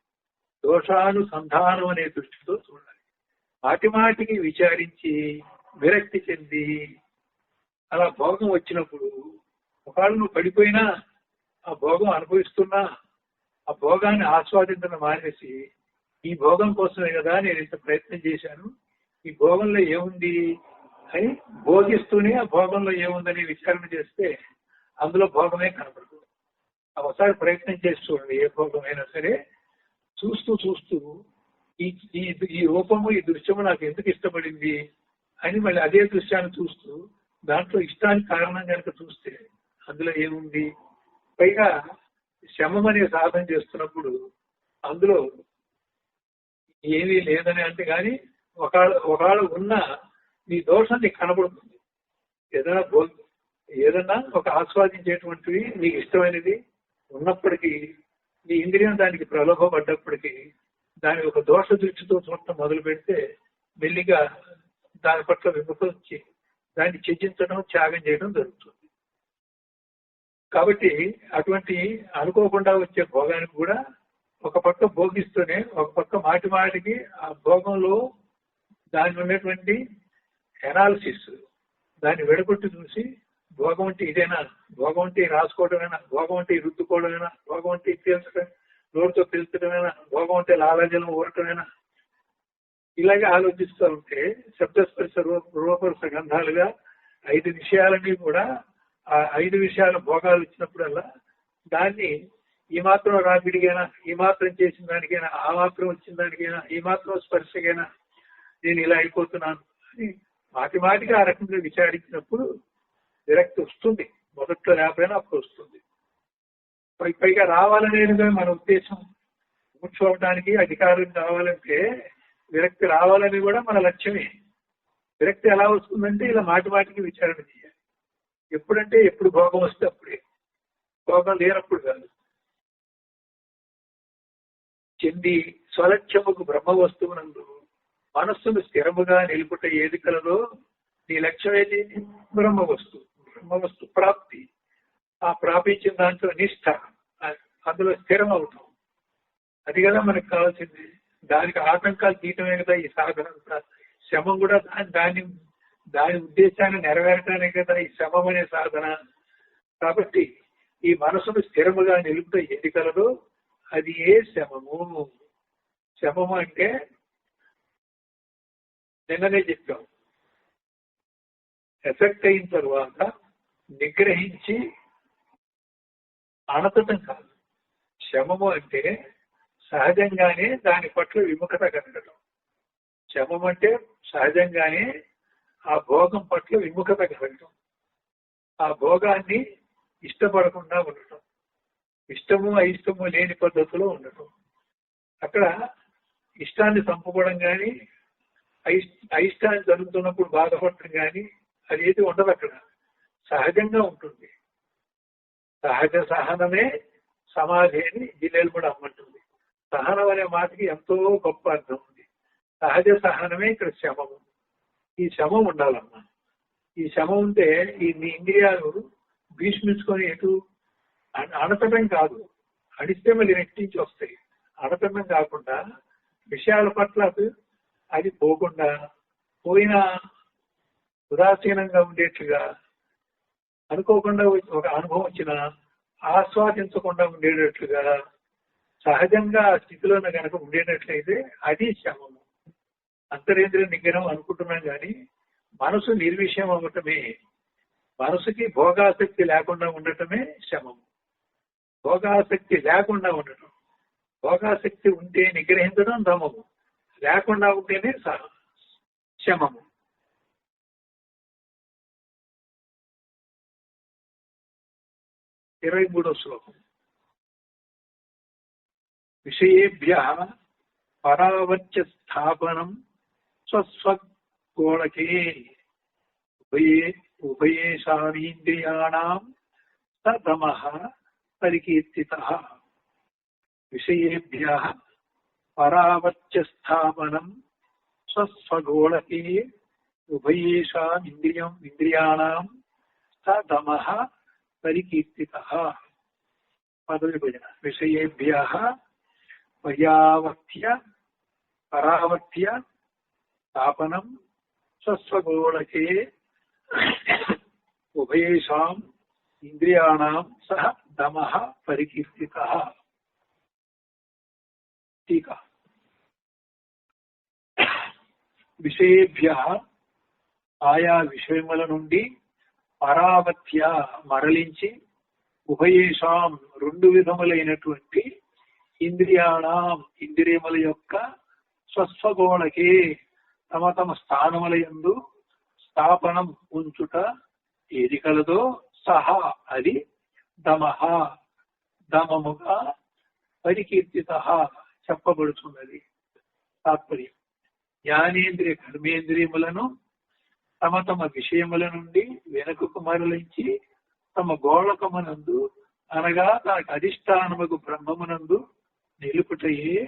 దోషానుసంధానం అనే దృష్టితో చూడాలి. మాటి మాటికి విచారించి విరక్తి చెంది అలా భోగం వచ్చినప్పుడు ఒకవేళ నువ్వు పడిపోయినా ఆ భోగం అనుభవిస్తున్నా ఆ భోగాన్ని ఆస్వాదించడం మానేసి ఈ భోగం కోసమే కదా నేను ఇంత ప్రయత్నం చేశాను, ఈ భోగంలో ఏముంది అని భోగిస్తూనే ఆ భోగంలో ఏముందని విచారణ చేస్తే అందులో భోగమే కనపడదు. ఒకసారి ప్రయత్నం చేసి చూడండి. ఏ భోగమైనా సరే చూస్తూ చూస్తూ ఈ రూపము ఈ దృశ్యము నాకు ఎందుకు ఇష్టపడింది అని మళ్ళీ అదే దృశ్యాన్ని చూస్తూ దాంట్లో ఇష్టానికి కారణం కనుక చూస్తే అందులో ఏముంది. పైగా శమం అనే సాధన చేస్తున్నప్పుడు అందులో ఏమీ లేదని అంటే కానీ ఒకవేళ ఉన్నా నీ దోషం నీకు కనబడుతుంది. ఏదన్నా ఒక ఆస్వాదించేటువంటివి నీకు ఇష్టమైనది ఉన్నప్పటికీ నీ ఇంద్రియం దానికి ప్రలోభపడ్డప్పటికీ దాని ఒక దోష దృష్టితో చూడటం మొదలు పెడితే మెల్లిగా దాని పట్ల విముఖించి దాన్ని త్యజించడం, త్యాగం చేయడం జరుగుతుంది. కాబట్టి అటువంటి అనుకోకుండా వచ్చే భోగానికి కూడా ఒక పక్క భోగిస్తూనే ఒక పక్క మాటి మాటికి ఆ భోగంలో దాని ఉన్నటువంటి ఎనాలిసిస్ దాన్ని విడగొట్టి చూసి భోగం అంటే ఇదేనా, భోగం అంటే రాసుకోవడమేనా, భోగం అంటే రుద్దుకోవడమేనా, భోగం అంటే పీల్చడం నోటితో పీల్చడమేనా, భోగం అంటే లాలాజలం ఊరటమేనా, ఇలాగే ఆలోచిస్తూ ఉంటే శబ్దస్పర్శ రూపస్పర్శ గంధాలుగా 5 విషయాలన్నీ కూడా ఆ 5 విషయాల భోగాలు ఇచ్చినప్పుడల్లా దాన్ని ఈ మాత్రం రాపిడికైనా, ఈ మాత్రం చేసిన దానికైనా, ఆ మాత్రం వచ్చిన దానికైనా, ఈ మాత్రం స్పర్శకైనా నేను ఇలా అయిపోతున్నాను అని మాటి మాటికి ఆ రకంగా విచారించినప్పుడు విరక్తి వస్తుంది. మొదట్లో లేకపోయినా అప్పుడు వస్తుంది. పైగా రావాలనేది మన ఉద్దేశం. కూర్చోవడానికి అధికారం కావాలంటే విరక్తి రావాలని కూడా మన లక్ష్యమే. విరక్తి ఎలా వస్తుందంటే ఇలా మాటి మాటికి విచారణ చేయాలి. ఎప్పుడంటే ఎప్పుడు భోగం వస్తే అప్పుడే, భోగం లేనప్పుడు కాదు. చెంది స్వలక్ష్యముకు బ్రహ్మ వస్తువునందు మనస్సును స్థిరముగా నిలుపుట ఏది కలదో నీ లక్ష్యం ఏది? బ్రహ్మ వస్తు ప్రాప్తి. ఆ ప్రాపించిన దాంట్లో నిష్ఠ, అందులో స్థిరం అవుతాం. అది కదా మనకు కావాల్సింది. దానికి ఆటంకాలు తీయటమే కదా ఈ సాధన. శ్రమం కూడా దాని ఉద్దేశాన్ని నెరవేరటానే కదా ఈ శ్రమం అనే సాధన. కాబట్టి ఈ మనసును స్థిరముగా నిలుపుట ఏది కలదో అది ఏ శమము. శమము అంటే నిన్ననే చెప్పాం, ఎఫెక్ట్ అయిన తర్వాత నిగ్రహించి అణతటం కాదు. శమము అంటే సహజంగానే దాని పట్ల విముఖత కలగటం. శమం అంటే సహజంగానే ఆ భోగం పట్ల విముఖత కలగటం, ఆ భోగాన్ని ఇష్టపడకుండా ఉండటం, ఇష్టము అయిష్టము లేని పద్ధతిలో ఉండటం. అక్కడ ఇష్టాన్ని చంపుకోవడం కానీ అయిష్టాన్ని జరుగుతున్నప్పుడు బాధపడటం కానీ అదేది ఉండదు. అక్కడ సహజంగా ఉంటుంది. సహజ సహనమే సమాధి అని జిల్లేలు కూడా అమ్మంటుంది. సహనం అనే మాటకి ఎంతో గొప్ప అర్థం ఉంది. సహజ సహనమే ఇక్కడ శమము. ఈ శమం ఉండాలమ్మా. ఈ శమం ఉంటే ఈ ఇంద్రియాలు భీష్మించుకొని ఎటు అణతటం కాదు, అడిస్తే మళ్ళీ రెట్టించి వస్తాయి. అణతటం కాకుండా విషయాల పట్ల అది పోకుండా, పోయినా ఉదాసీనంగా ఉండేట్లుగా, అనుకోకుండా ఒక అనుభవం వచ్చినా ఆస్వాదించకుండా ఉండేటట్లుగా సహజంగా ఆ స్థితిలోనే కనుక ఉండేటట్లయితే అది శమము. అంతరేంద్రియ నిగ్రహం అనుకుంటున్నాం కానీ మనసు నిర్విషయం అవ్వటమే, మనసుకి భోగాసక్తి లేకుండా ఉండటమే శమము. భోగాసక్తి లేకుండా ఉండటం, భోగాసక్తి ఉంటే నిగ్రహించడం దమము, లేకుండా ఉంటేనే శమము. ఇరవై 23వ శ్లోకం. విషయేభ్యః పరావర్త్య స్థాపనం స్వస్వగోళకే ఉభయేషామీంద్రియాణాం సదమః పరికీర్తితః. విషయేభ్యః పరావర్త్య స్థాపనం స్వస్వగోళకే ఉభయేషామీంద్రియాణాం సదమః పరికీర్తితః. పదవిభజన. విషయేభ్యః పర్యావర్త్య పరావర్త్య తాపనం స్వస్వగోళకే ఉభయేషాం ఇంద్రియాణాం సహ దమః పరికీర్తితః. టీకా. విషయేభ్యః ఆయా విషయముల నుండి పరావర్త్య మరలించి ఉభయేషాం రెండు విధములైనటువంటి ఇంద్రియాణం ఇంద్రియముల యొక్క స్వస్వగోళకే తమ తమ స్థానముల యందు స్థాపనం ఉంచుట ఏది కలదో సహా అది దమః దమముగా పరికీర్తితః చెప్పబడుతున్నది. తాత్పర్యం: జ్ఞానేంద్రియ కర్మేంద్రియములను తమ తమ విషయముల నుండి వెనుకకు మరలించి తమ గోళకమునందు అనగా తనకు అధిష్టానముకు బ్రహ్మమునందు నిలుపుటయే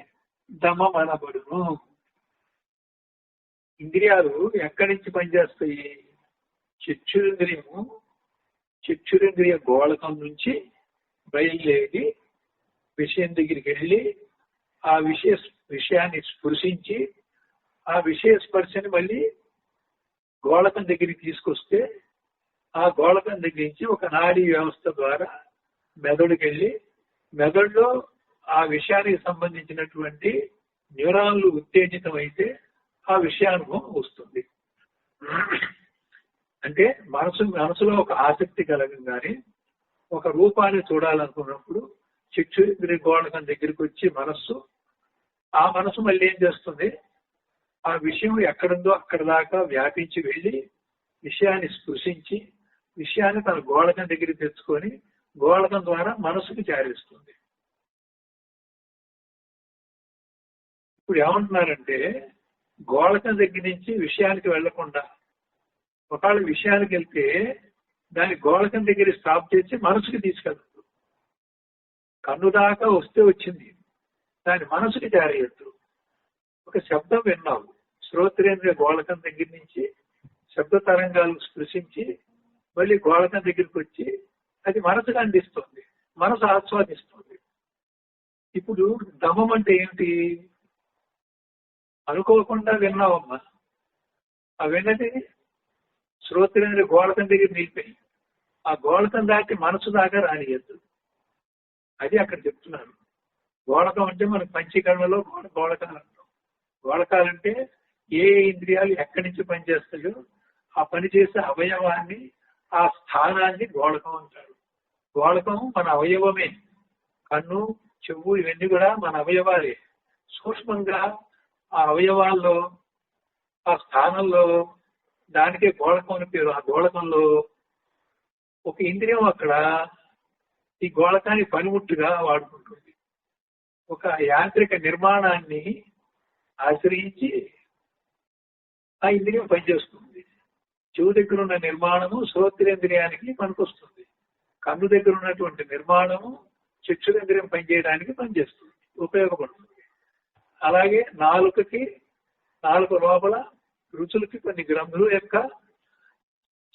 దమమనబడును. ఇంద్రియాలు ఎక్కడి నుంచి పనిచేస్తాయి? చక్షురింద్రియ గోళకం నుంచి బయలుదేరి విషయం దగ్గరికి వెళ్ళి ఆ విషయాన్ని స్పృశించి ఆ విషయ స్పర్శని మళ్ళీ గోళకం దగ్గరికి తీసుకొస్తే ఆ గోళకం దగ్గర నుంచి ఒక నాడీ వ్యవస్థ ద్వారా మెదడుకి వెళ్ళి మెదడులో ఆ విషయానికి సంబంధించినటువంటి న్యూరాన్లు ఉత్తేజితమైతే ఆ విషయానుభవం వస్తుంది. అంటే మనసులో ఒక ఆసక్తి కలగంగానే ఒక రూపాన్ని చూడాలనుకున్నప్పుడు చక్షురింద్రియ గోళకం దగ్గరికి వచ్చి ఆ మనసు మళ్ళీ ఏం చేస్తుంది? ఆ విషయం ఎక్కడుందో అక్కడ దాకా వ్యాపించి వెళ్ళి విషయాన్ని స్పృశించి విషయాన్ని తన గోళకం దగ్గరికి తెచ్చుకొని గోళకం ద్వారా మనసుకి చేరేస్తుంది. ఇప్పుడు ఏమంటున్నారంటే గోళకం దగ్గర నుంచి విషయానికి వెళ్లకుండా ఒకవేళ విషయానికి వెళ్తే దాని గోళకం దగ్గర స్టాప్ చేసి మనసుకి తీసుకెళ్తుంది. కన్ను దాకా వస్తే వచ్చింది, దాని మనసుకి చేరేయద్దు. ఒక శబ్దం విన్నావు, శ్రోత్రేంద్రియ గోళకం దగ్గర నుంచి శబ్ద తరంగాలు స్పృశించి మళ్ళీ గోళకం దగ్గరికి వచ్చి అది మనసుకు అందిస్తుంది, మనసు ఆస్వాదిస్తుంది. ఇప్పుడు దమం అంటే ఏమిటి? అనుకోకుండా విన్నావమ్మా, ఆ విన్నది శ్రోత్రేంద్రియ గోళకం దగ్గర నిలిపోయి ఆ గోళకం దాటి మనసు దాకా రానియద్దు. అది అక్కడ చెప్తున్నారు. గోళకం అంటే మనకు పంచీకరణలో గోళకాలు అంటాం. గోళకాలంటే ఏ ఇంద్రియాలు ఎక్కడి నుంచి పనిచేస్తాయో ఆ పనిచేసే అవయవాన్ని ఆ స్థానాన్ని గోళకం అంటారు. గోళకం మన అవయవమే. కన్ను, చెవు ఇవన్నీ కూడా మన అవయవాలే. సూక్ష్మంగా ఆ అవయవాల్లో ఆ స్థానంలో దానికే గోళకం అని పేరు. ఆ గోళకంలో ఒక ఇంద్రియం అక్కడ ఈ గోళకాన్ని పనిముట్టుగా వాడుకుంటుంది. ఒక యాంత్రిక నిర్మాణాన్ని ఆశ్రయించి ఆ ఇంద్రియం పనిచేస్తుంది. చెవు దగ్గర ఉన్న నిర్మాణము శ్రోత్రేంద్రియానికి పనికొస్తుంది. కన్ను దగ్గర ఉన్నటువంటి నిర్మాణము చక్షురేంద్రియం పనిచేయడానికి పనిచేస్తుంది, ఉపయోగపడుతుంది. అలాగే నాలుక లోపల రుచులకి కొన్ని గ్రంథుల యొక్క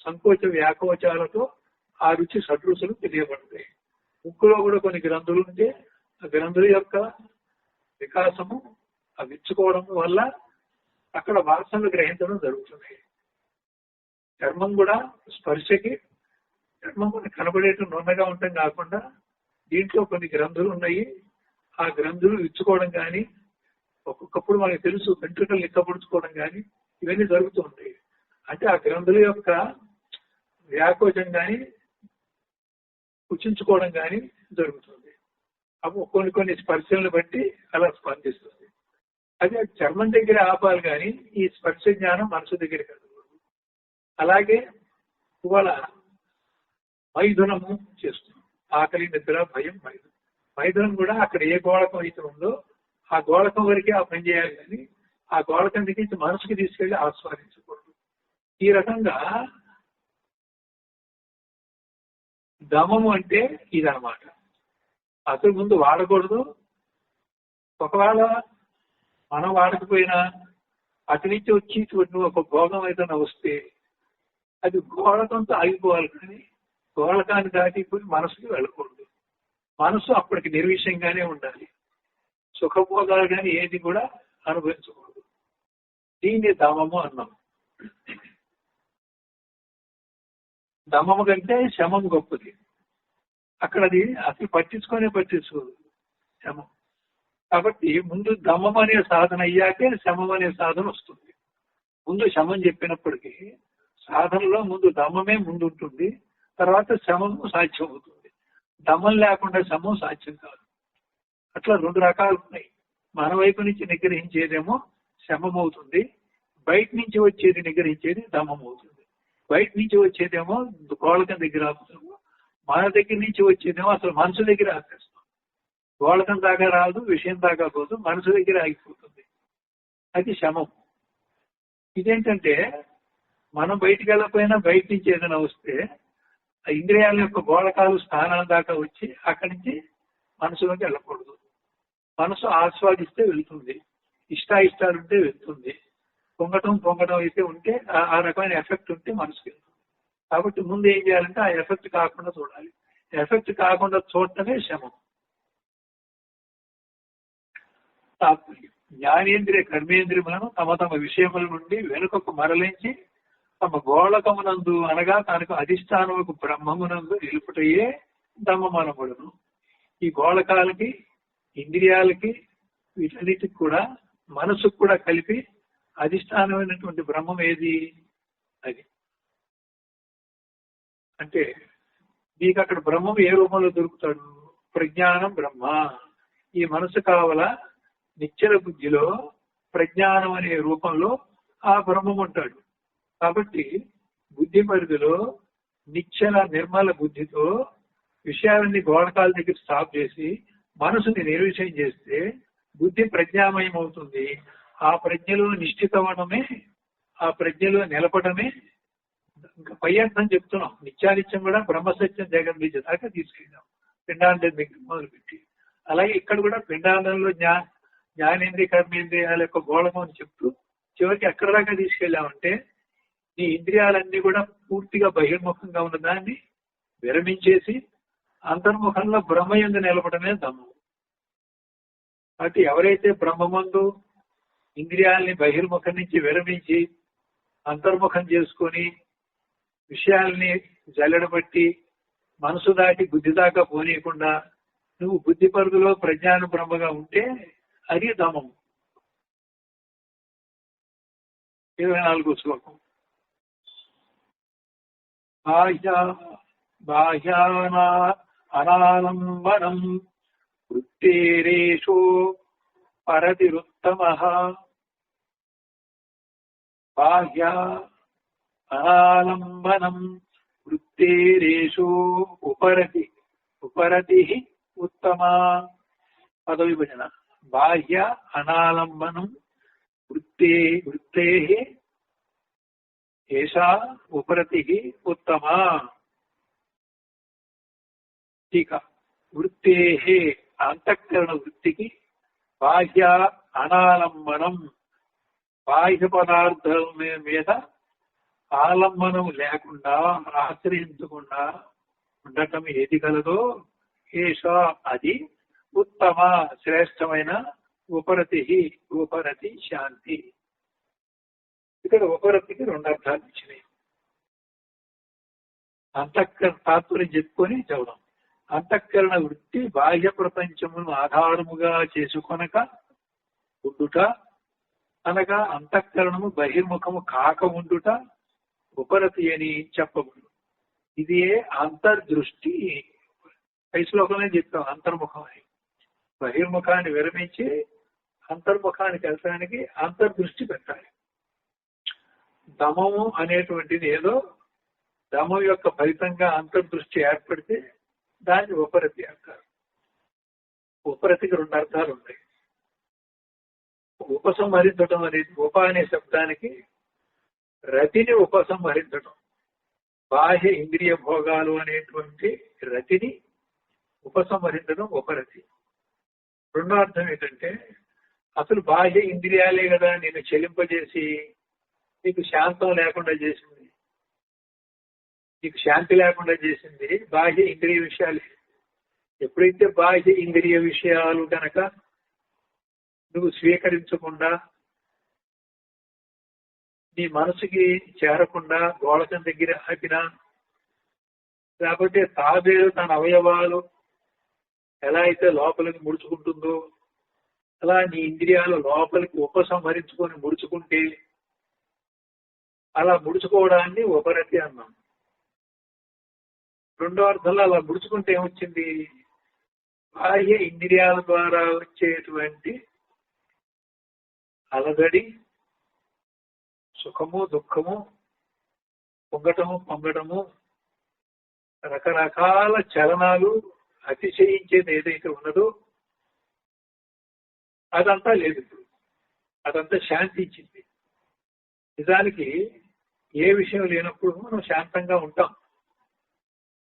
సంకోచ వ్యాకోచాలతో ఆ రుచి షడ్రుచులు తెలియబడతాయి. ముక్కులో కూడా కొన్ని గ్రంథులు ఉంటే ఆ గ్రంథుల యొక్క వికాసము ఆ విచ్చుకోవడం వల్ల అక్కడ వాసనలు గ్రహించడం జరుగుతుంది. చర్మం కూడా స్పర్శకి చర్మం కొన్ని కనబడేట నున్నగా ఉండటం కాకుండా దీంట్లో కొన్ని గ్రంథులు ఉన్నాయి. ఆ గ్రంథులు విచ్చుకోవడం కానీ ఒక్కొక్కప్పుడు మనకు తెలుసు వెంట్రుకలు నిక్కపడుచుకోవడం కానీ ఇవన్నీ జరుగుతూ ఉంటాయి. అంటే ఆ గ్రంథుల యొక్క వ్యాకోచం కానీ కుచించుకోవడం కానీ జరుగుతుంది. అప్పుడు కొన్ని స్పర్శలను బట్టి అలా స్పందిస్తుంది. అదే చర్మం దగ్గర ఆపాలి కానీ ఈ స్పర్శ జ్ఞానం మనసు దగ్గర కాదు. అలాగే ఇవాళ మైథునము చేస్తుంది. ఆకలి, నిద్ర, భయం, మైథునం కూడా అక్కడ ఏ గోళకం అయితే ఉందో ఆ గోళకం వరకే ఆ పని చేయాలి కానీ ఆ గోళకం దగ్గర మనసుకి తీసుకెళ్లి ఆస్వాదించకూడదు. ఈ రకంగా దమము అంటే ఇదనమాట. అసలు ముందు వాడకూడదు. ఒకవేళ మనం వాడకపోయినా అటు నుంచి వచ్చి ఇటువంటి ఒక భోగం ఏదైనా వస్తే అది గోళకంతో ఆగిపోవాలి కానీ గోళకాన్ని దాటిపోయి మనసుకి వెళ్ళకూడదు. మనసు అప్పటికి నిర్విషయంగానే ఉండాలి. సుఖభోగాలు కానీ ఏది కూడా అనుభవించకూడదు. దీన్ని దమము అన్నాం. దమము కంటే శమం గొప్పది. అక్కడ అది అసలు పట్టించుకోదు శమం. కాబట్టి ముందు దమం అనే సాధన అయ్యాకే శమం అనే సాధన వస్తుంది. ముందు శమం చెప్పినప్పటికీ సాధనలో ముందు దమమే ముందు ఉంటుంది, తర్వాత శమము సాధ్యం అవుతుంది. దమం లేకుండా శమం సాధ్యం కాదు. అట్లా రెండు రకాలు ఉన్నాయి. మన వైపు నుంచి నిగ్రహించేదేమో శమం అవుతుంది, బయట నుంచి వచ్చేది నిగ్రహించేది దమం అవుతుంది. బయట నుంచి వచ్చేదేమో గోళకం దగ్గర ఆపుతాము, మన దగ్గర నుంచి వచ్చేదేమో అసలు మనసు దగ్గర ఆపేస్తాం. గోళకం దాకా రాదు, విషయం దాకా పోదు, మనసు దగ్గర ఆగిపోతుంది. అది శమం. ఇదేంటంటే మనం బయటికి వెళ్ళకపోయినా బయట నుంచి ఏదైనా వస్తే ఆ ఇంద్రియాల యొక్క గోళకాలు స్థానాల దాకా వచ్చి అక్కడి నుంచి మనసులోకి వెళ్ళకూడదు. మనసు ఆస్వాదిస్తే వెళ్తుంది, ఇష్టాయిష్టాలుంటే వెళ్తుంది. పొంగటం అయితే ఉంటే ఆ రకమైన ఎఫెక్ట్ ఉంటే మనసుకి వెళ్తుంది. కాబట్టి ముందు ఏం చేయాలంటే ఆ ఎఫెక్ట్ కాకుండా చూడాలి. ఎఫెక్ట్ కాకుండా చూడటమే శమం. జ్ఞానేంద్రియ కర్మేంద్రియములను తమ తమ విషయముల నుండి వెనుకకు మరలించి తమ గోళకమునందు అనగా తనకు అధిష్టానముకు బ్రహ్మమునందు నిలుపుటయే దమమనబడును. ఈ గోళకాలకి, ఇంద్రియాలకి, వీటన్నిటికి కూడా మనసుకు కూడా కలిపి అధిష్టానమైనటువంటి బ్రహ్మం ఏది? అది. అంటే మీకు అక్కడ బ్రహ్మం ఏ రూపంలో దొరుకుతాడు? ప్రజ్ఞానం బ్రహ్మ. ఈ మనసు కావల నిశ్చల బుద్ధిలో ప్రజ్ఞానం అనే రూపంలో ఆ బ్రహ్మం ఉంటాడు. కాబట్టి బుద్ధి పరిధిలో నిశ్చల నిర్మల బుద్ధితో విషయాలన్నీ గోళకాల దగ్గర స్టాప్ చేసి మనసుని నిర్విషయం చేస్తే బుద్ధి ప్రజ్ఞామయం అవుతుంది. ఆ ప్రజ్ఞలో నిశ్చితవడమే, ఆ ప్రజ్ఞలో నిలపడమే. ఇంకా పై అర్థం చెప్తున్నాం. నిత్యానిత్యం కూడా బ్రహ్మసత్యం జగన్విద్య దాకా తీసుకెళ్ళాం, పిండాండం దగ్గర మొదలుపెట్టి. అలాగే ఇక్కడ కూడా పిండాండంలో జ్ఞానేంద్రియ కర్మేంద్రియాల యొక్క గోళకం అని చెప్తూ చివరికి ఎక్కడ దాకా తీసుకెళ్ళామంటే ఈ ఇంద్రియాలన్నీ కూడా పూర్తిగా బహిర్ముఖంగా ఉన్న దాన్ని విరమించేసి అంతర్ముఖంలో బ్రహ్మయందు నిలబడమే దమ్మం. కాబట్టి ఎవరైతే బ్రహ్మమందు ఇంద్రియాలని బహిర్ముఖం నుంచి విరమించి అంతర్ముఖం చేసుకొని విషయాల్ని జల్లెడబట్టి మనసు దాటి బుద్ధి దాకా పోనీయకుండా నువ్వు బుద్ధి పరిధిలో ప్రజ్ఞాన బ్రహ్మగా ఉంటే అది దమం. 24వ శ్లోకం. బాహ్యానా అనాలంబనం వృత్తేరేషో పరతిరుత్తమః. బాహ్య అనాలంబనం వృత్తేరేషో ఉపరతి ఉత్తమా. పదవిభజన. బాహ్య అనాలంబనం వృత్తే ఏషా ఉపరతి ఉత్తమా. టీకా. వృత్తే అంతఃకరణ వృత్తికి బాహ్య అనాలంబనం, బాహ్య పదార్థం మీద ఆలంబనం లేకుండా ఆశ్రయించకుండా ఉండటం ఏది కలదో ఏషా అది ఉత్తమ శ్రేష్టమైన ఉపరతి శాంతి. ఇక్కడ ఉపరతికి 2 అర్థాలు ఇచ్చినాయి. అంతఃకరణ తాత్పర్యం చెప్పుకొని చదవడం. అంతఃకరణ వృత్తి బాహ్య ప్రపంచమును ఆధారముగా చేసుకొనక ఉండుట అనగా అంతఃకరణము బహిర్ముఖము కాక ఉండుట ఉపరతి అని చెప్పబడు. ఇది అంతర్దృష్టి. పై శ్లోకంలో చెప్తాం అంతర్ముఖం అని. బహిర్ముఖాన్ని విరమించి అంతర్ముఖానికి వెళ్ళడానికి అంతర్దృష్టి పెట్టాలి. దమము అనేటువంటిది ఏదో దమం యొక్క ఫలితంగా అంతర్దృష్టి ఏర్పడితే దాన్ని ఉపరతి అంటారు. ఉపరతికి 2 అర్థాలు ఉన్నాయి. ఉపసంహరించడం అనేది ఉప అనే శబ్దానికి రతిని ఉపసంహరించడం. బాహ్య ఇంద్రియ భోగాలు అనేటువంటి రతిని ఉపసంహరించడం ఉపరతి. 2వ అర్థం ఏంటంటే అసలు బాహ్య ఇంద్రియాలే కదా నేను చెలింపజేసి నీకు శాంతం లేకుండా చేసింది, నీకు శాంతి లేకుండా చేసింది బాహ్య ఇంద్రియ విషయాలే. ఎప్పుడైతే బాహ్య ఇంద్రియ విషయాలు కనుక నువ్వు స్వీకరించకుండా నీ మనసుకి చేరకుండా గోళకం దగ్గర ఆపినా, లేకపోతే తాబేలు తన అవయవాలు ఎలా అయితే లోపలికి ముడుచుకుంటుందో అలా నీ ఇంద్రియాలు లోపలికి ఉపసంహరించుకొని ముడుచుకుంటే, అలా ముడుచుకోవడాన్ని ఉపరతి అన్నాం. రెండో అర్థంలో అలా ముడుచుకుంటే ఏమొచ్చింది? బాహ్య ఇంద్రియాల ద్వారా వచ్చేటువంటి అలజడి, సుఖము దుఃఖము, పొంగటము పొంగటము, రకరకాల చలనాలు, అతిశయించేది ఏదైతే ఉన్నదో అదంతా లేదు. ఇప్పుడు అదంతా శాంతి ఇచ్చింది. నిజానికి ఏ విషయం లేనప్పుడు మనం శాంతంగా ఉంటాం.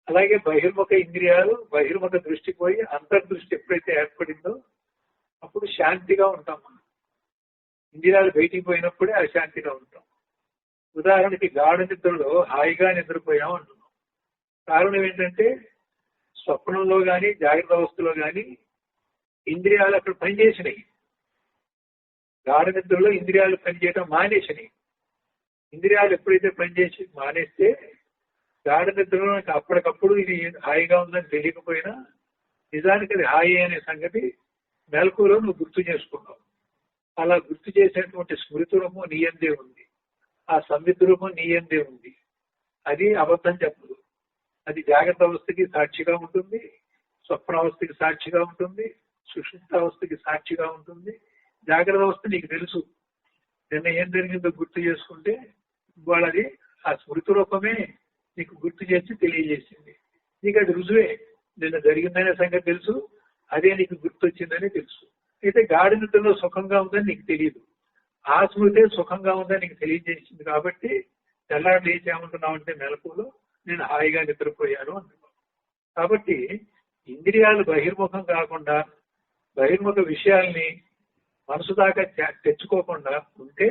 అలాగే బహిర్ముఖ ఇంద్రియాలు, బహిర్ముఖ దృష్టి పోయి అంతర్దృష్టి ఎప్పుడైతే ఏర్పడిందో అప్పుడు శాంతిగా ఉంటాం. మనం ఇంద్రియాలు బయటికి పోయినప్పుడే అశాంతిగా ఉంటాం. ఉదాహరణకి గాఢ నిద్రలో హాయిగా నిద్రపోయాం అంటున్నాం. కారణం ఏంటంటే స్వప్నంలో కానీ జాగ్రత్త అవస్థలో కానీ ఇంద్రియాలు అక్కడ పనిచేసినాయి. గాఢ నిద్రలో ఇంద్రియాలు పనిచేయడం మానేసినాయి. ఇంద్రియాలు ఎప్పుడైతే పనిచేసి మానేస్తే గాఢ నిద్రలో అప్పటికప్పుడు ఇది హాయిగా ఉందని తెలియకపోయినా నిజానికి అది హాయి అనే సంగతి మెలకువలో నువ్వు గుర్తు చేసుకున్నావు. అలా గుర్తు చేసేటువంటి స్మృతి రూపం నీ యందే ఉంది. ఆ సంవిత్ రూపం నీ యందే ఉంది. అది అబద్ధం చెప్పదు. అది జాగ్రత్త అవస్థకి సాక్షిగా ఉంటుంది, స్వప్నావస్థకి సాక్షిగా ఉంటుంది, సుషుప్తావస్థకి సాక్షిగా ఉంటుంది. జాగ్రత్త అవస్థ నీకు తెలుసు. నిన్న ఏం జరిగిందో గుర్తు చేసుకుంటే వాళ్ళది ఆ స్మృతి రూపమే నీకు గుర్తు చేసి తెలియజేసింది. నీకు అది రుజువే. నిన్న జరిగిందనే సంగతి తెలుసు, అదే నీకు గుర్తొచ్చిందని తెలుసు. అయితే గాఢ నిద్రలో సుఖంగా ఉందని నీకు తెలియదు. ఆ స్మృతే సుఖంగా ఉందని నీకు తెలియజేసింది. కాబట్టి తెల్లారి లేచి ఏమంటున్నావు అంటే మెలకువలో నేను హాయిగా నిద్రపోయాను అంటున్నావు. కాబట్టి ఇంద్రియాలు బహిర్ముఖం కాకుండా బహిర్ముఖ విషయాల్ని మనసు దాకా తెచ్చుకోకుండా ఉంటే,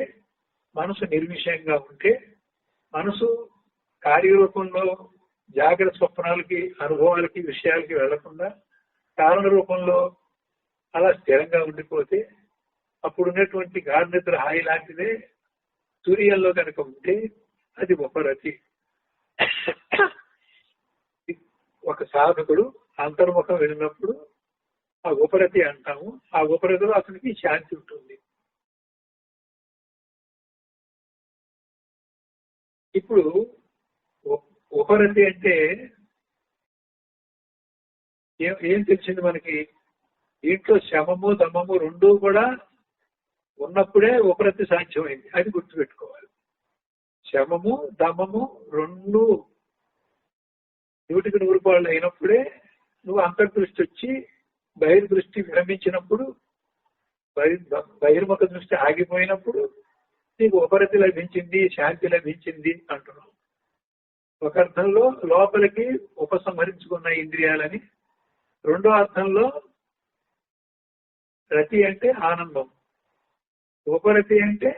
మనసు నిర్విషయంగా ఉంటే, మనసు కార్యరూపంలో జాగ్రత్త స్వప్నాలకి అనుభవాలకి విషయాలకి వెళ్లకుండా కారణ రూపంలో అలా స్థిరంగా ఉండిపోతే అప్పుడు ఉన్నటువంటి గాఢ నిద్ర హాయి లాంటిదే సూర్యంలో కనుక ఉంటే అది ఉపరతి. ఒక సాధకుడు అంతర్ముఖం వెళ్ళినప్పుడు ఆ ఉపరతి అంటాము. ఆ ఉపరతిలో అతనికి శాంతి ఉంటుంది. ఇప్పుడు ఉపరతి అంటే ఏం తెలిసింది మనకి? దీంట్లో శమము దమము రెండూ కూడా ఉన్నప్పుడే ఉపరతి సాధ్యమైంది. అది గుర్తుపెట్టుకోవాలి. శమము దమము రెండు 100కి 100 అయినప్పుడే నువ్వు అంతర్దృష్టి వచ్చి బహిర్దృష్టి విరమించినప్పుడు, బహిర్ముఖ దృష్టి ఆగిపోయినప్పుడు నీకు ఉపరతి లభించింది, శాంతి లభించింది అంటున్నావు. ఒక అర్థంలో లోపలికి ఉపసంహరించుకున్న ఇంద్రియాలని, రెండో అర్థంలో రతి అంటే ఆనందం, ఉపరతి అంటే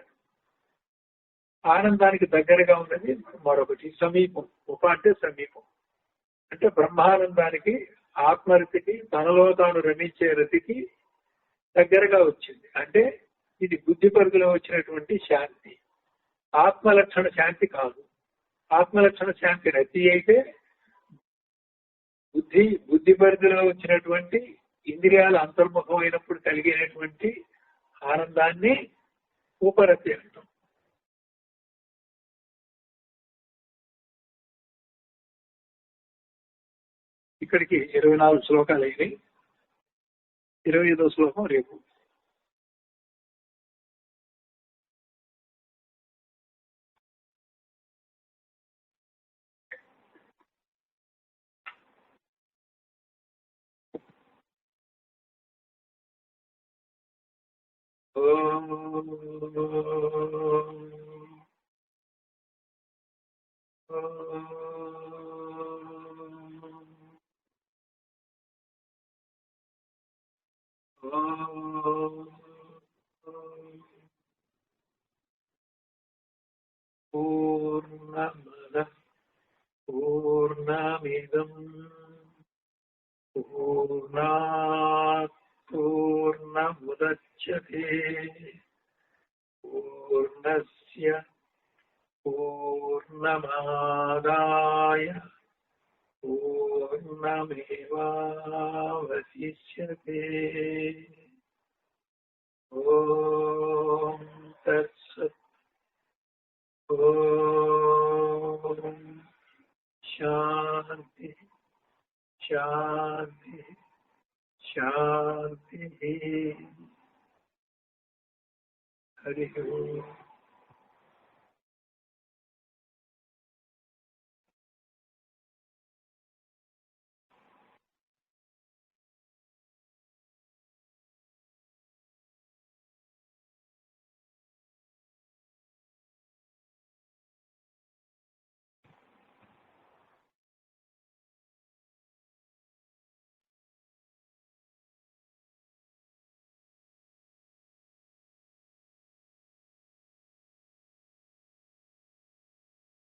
ఆనందానికి దగ్గరగా ఉన్నది మరొకటి సమీపం. ఉప అంటే సమీపం, అంటే బ్రహ్మానందానికి, ఆత్మరతికి, తనలో తాను రమించే రతికి దగ్గరగా వచ్చింది. అంటే ఇది బుద్ధి పరిధిలో వచ్చినటువంటి శాంతి, ఆత్మలక్షణ శాంతి కాదు. ఆత్మలక్షణ శాంతి రతి అయితే బుద్ధి పరిధిలో వచ్చినటువంటి ఇంద్రియాల అంతర్ముఖం అయినప్పుడు కలిగినటువంటి ఆనందాన్ని ఉపరతి అంటాం. ఇక్కడికి 24 శ్లోకాలు అయినాయి. 25వ శ్లోకం రేపు. పూర్ణమదః పూర్ణమిదం పూర్ణాత్ పూర్ణముదచ్యతే मुच्यते। पूर्णस्य पूर्णमादाय पूर्णमेवावशिष्यते। ॐ तत्सत्। ॐ शांति शांति शांति। हरि ओम।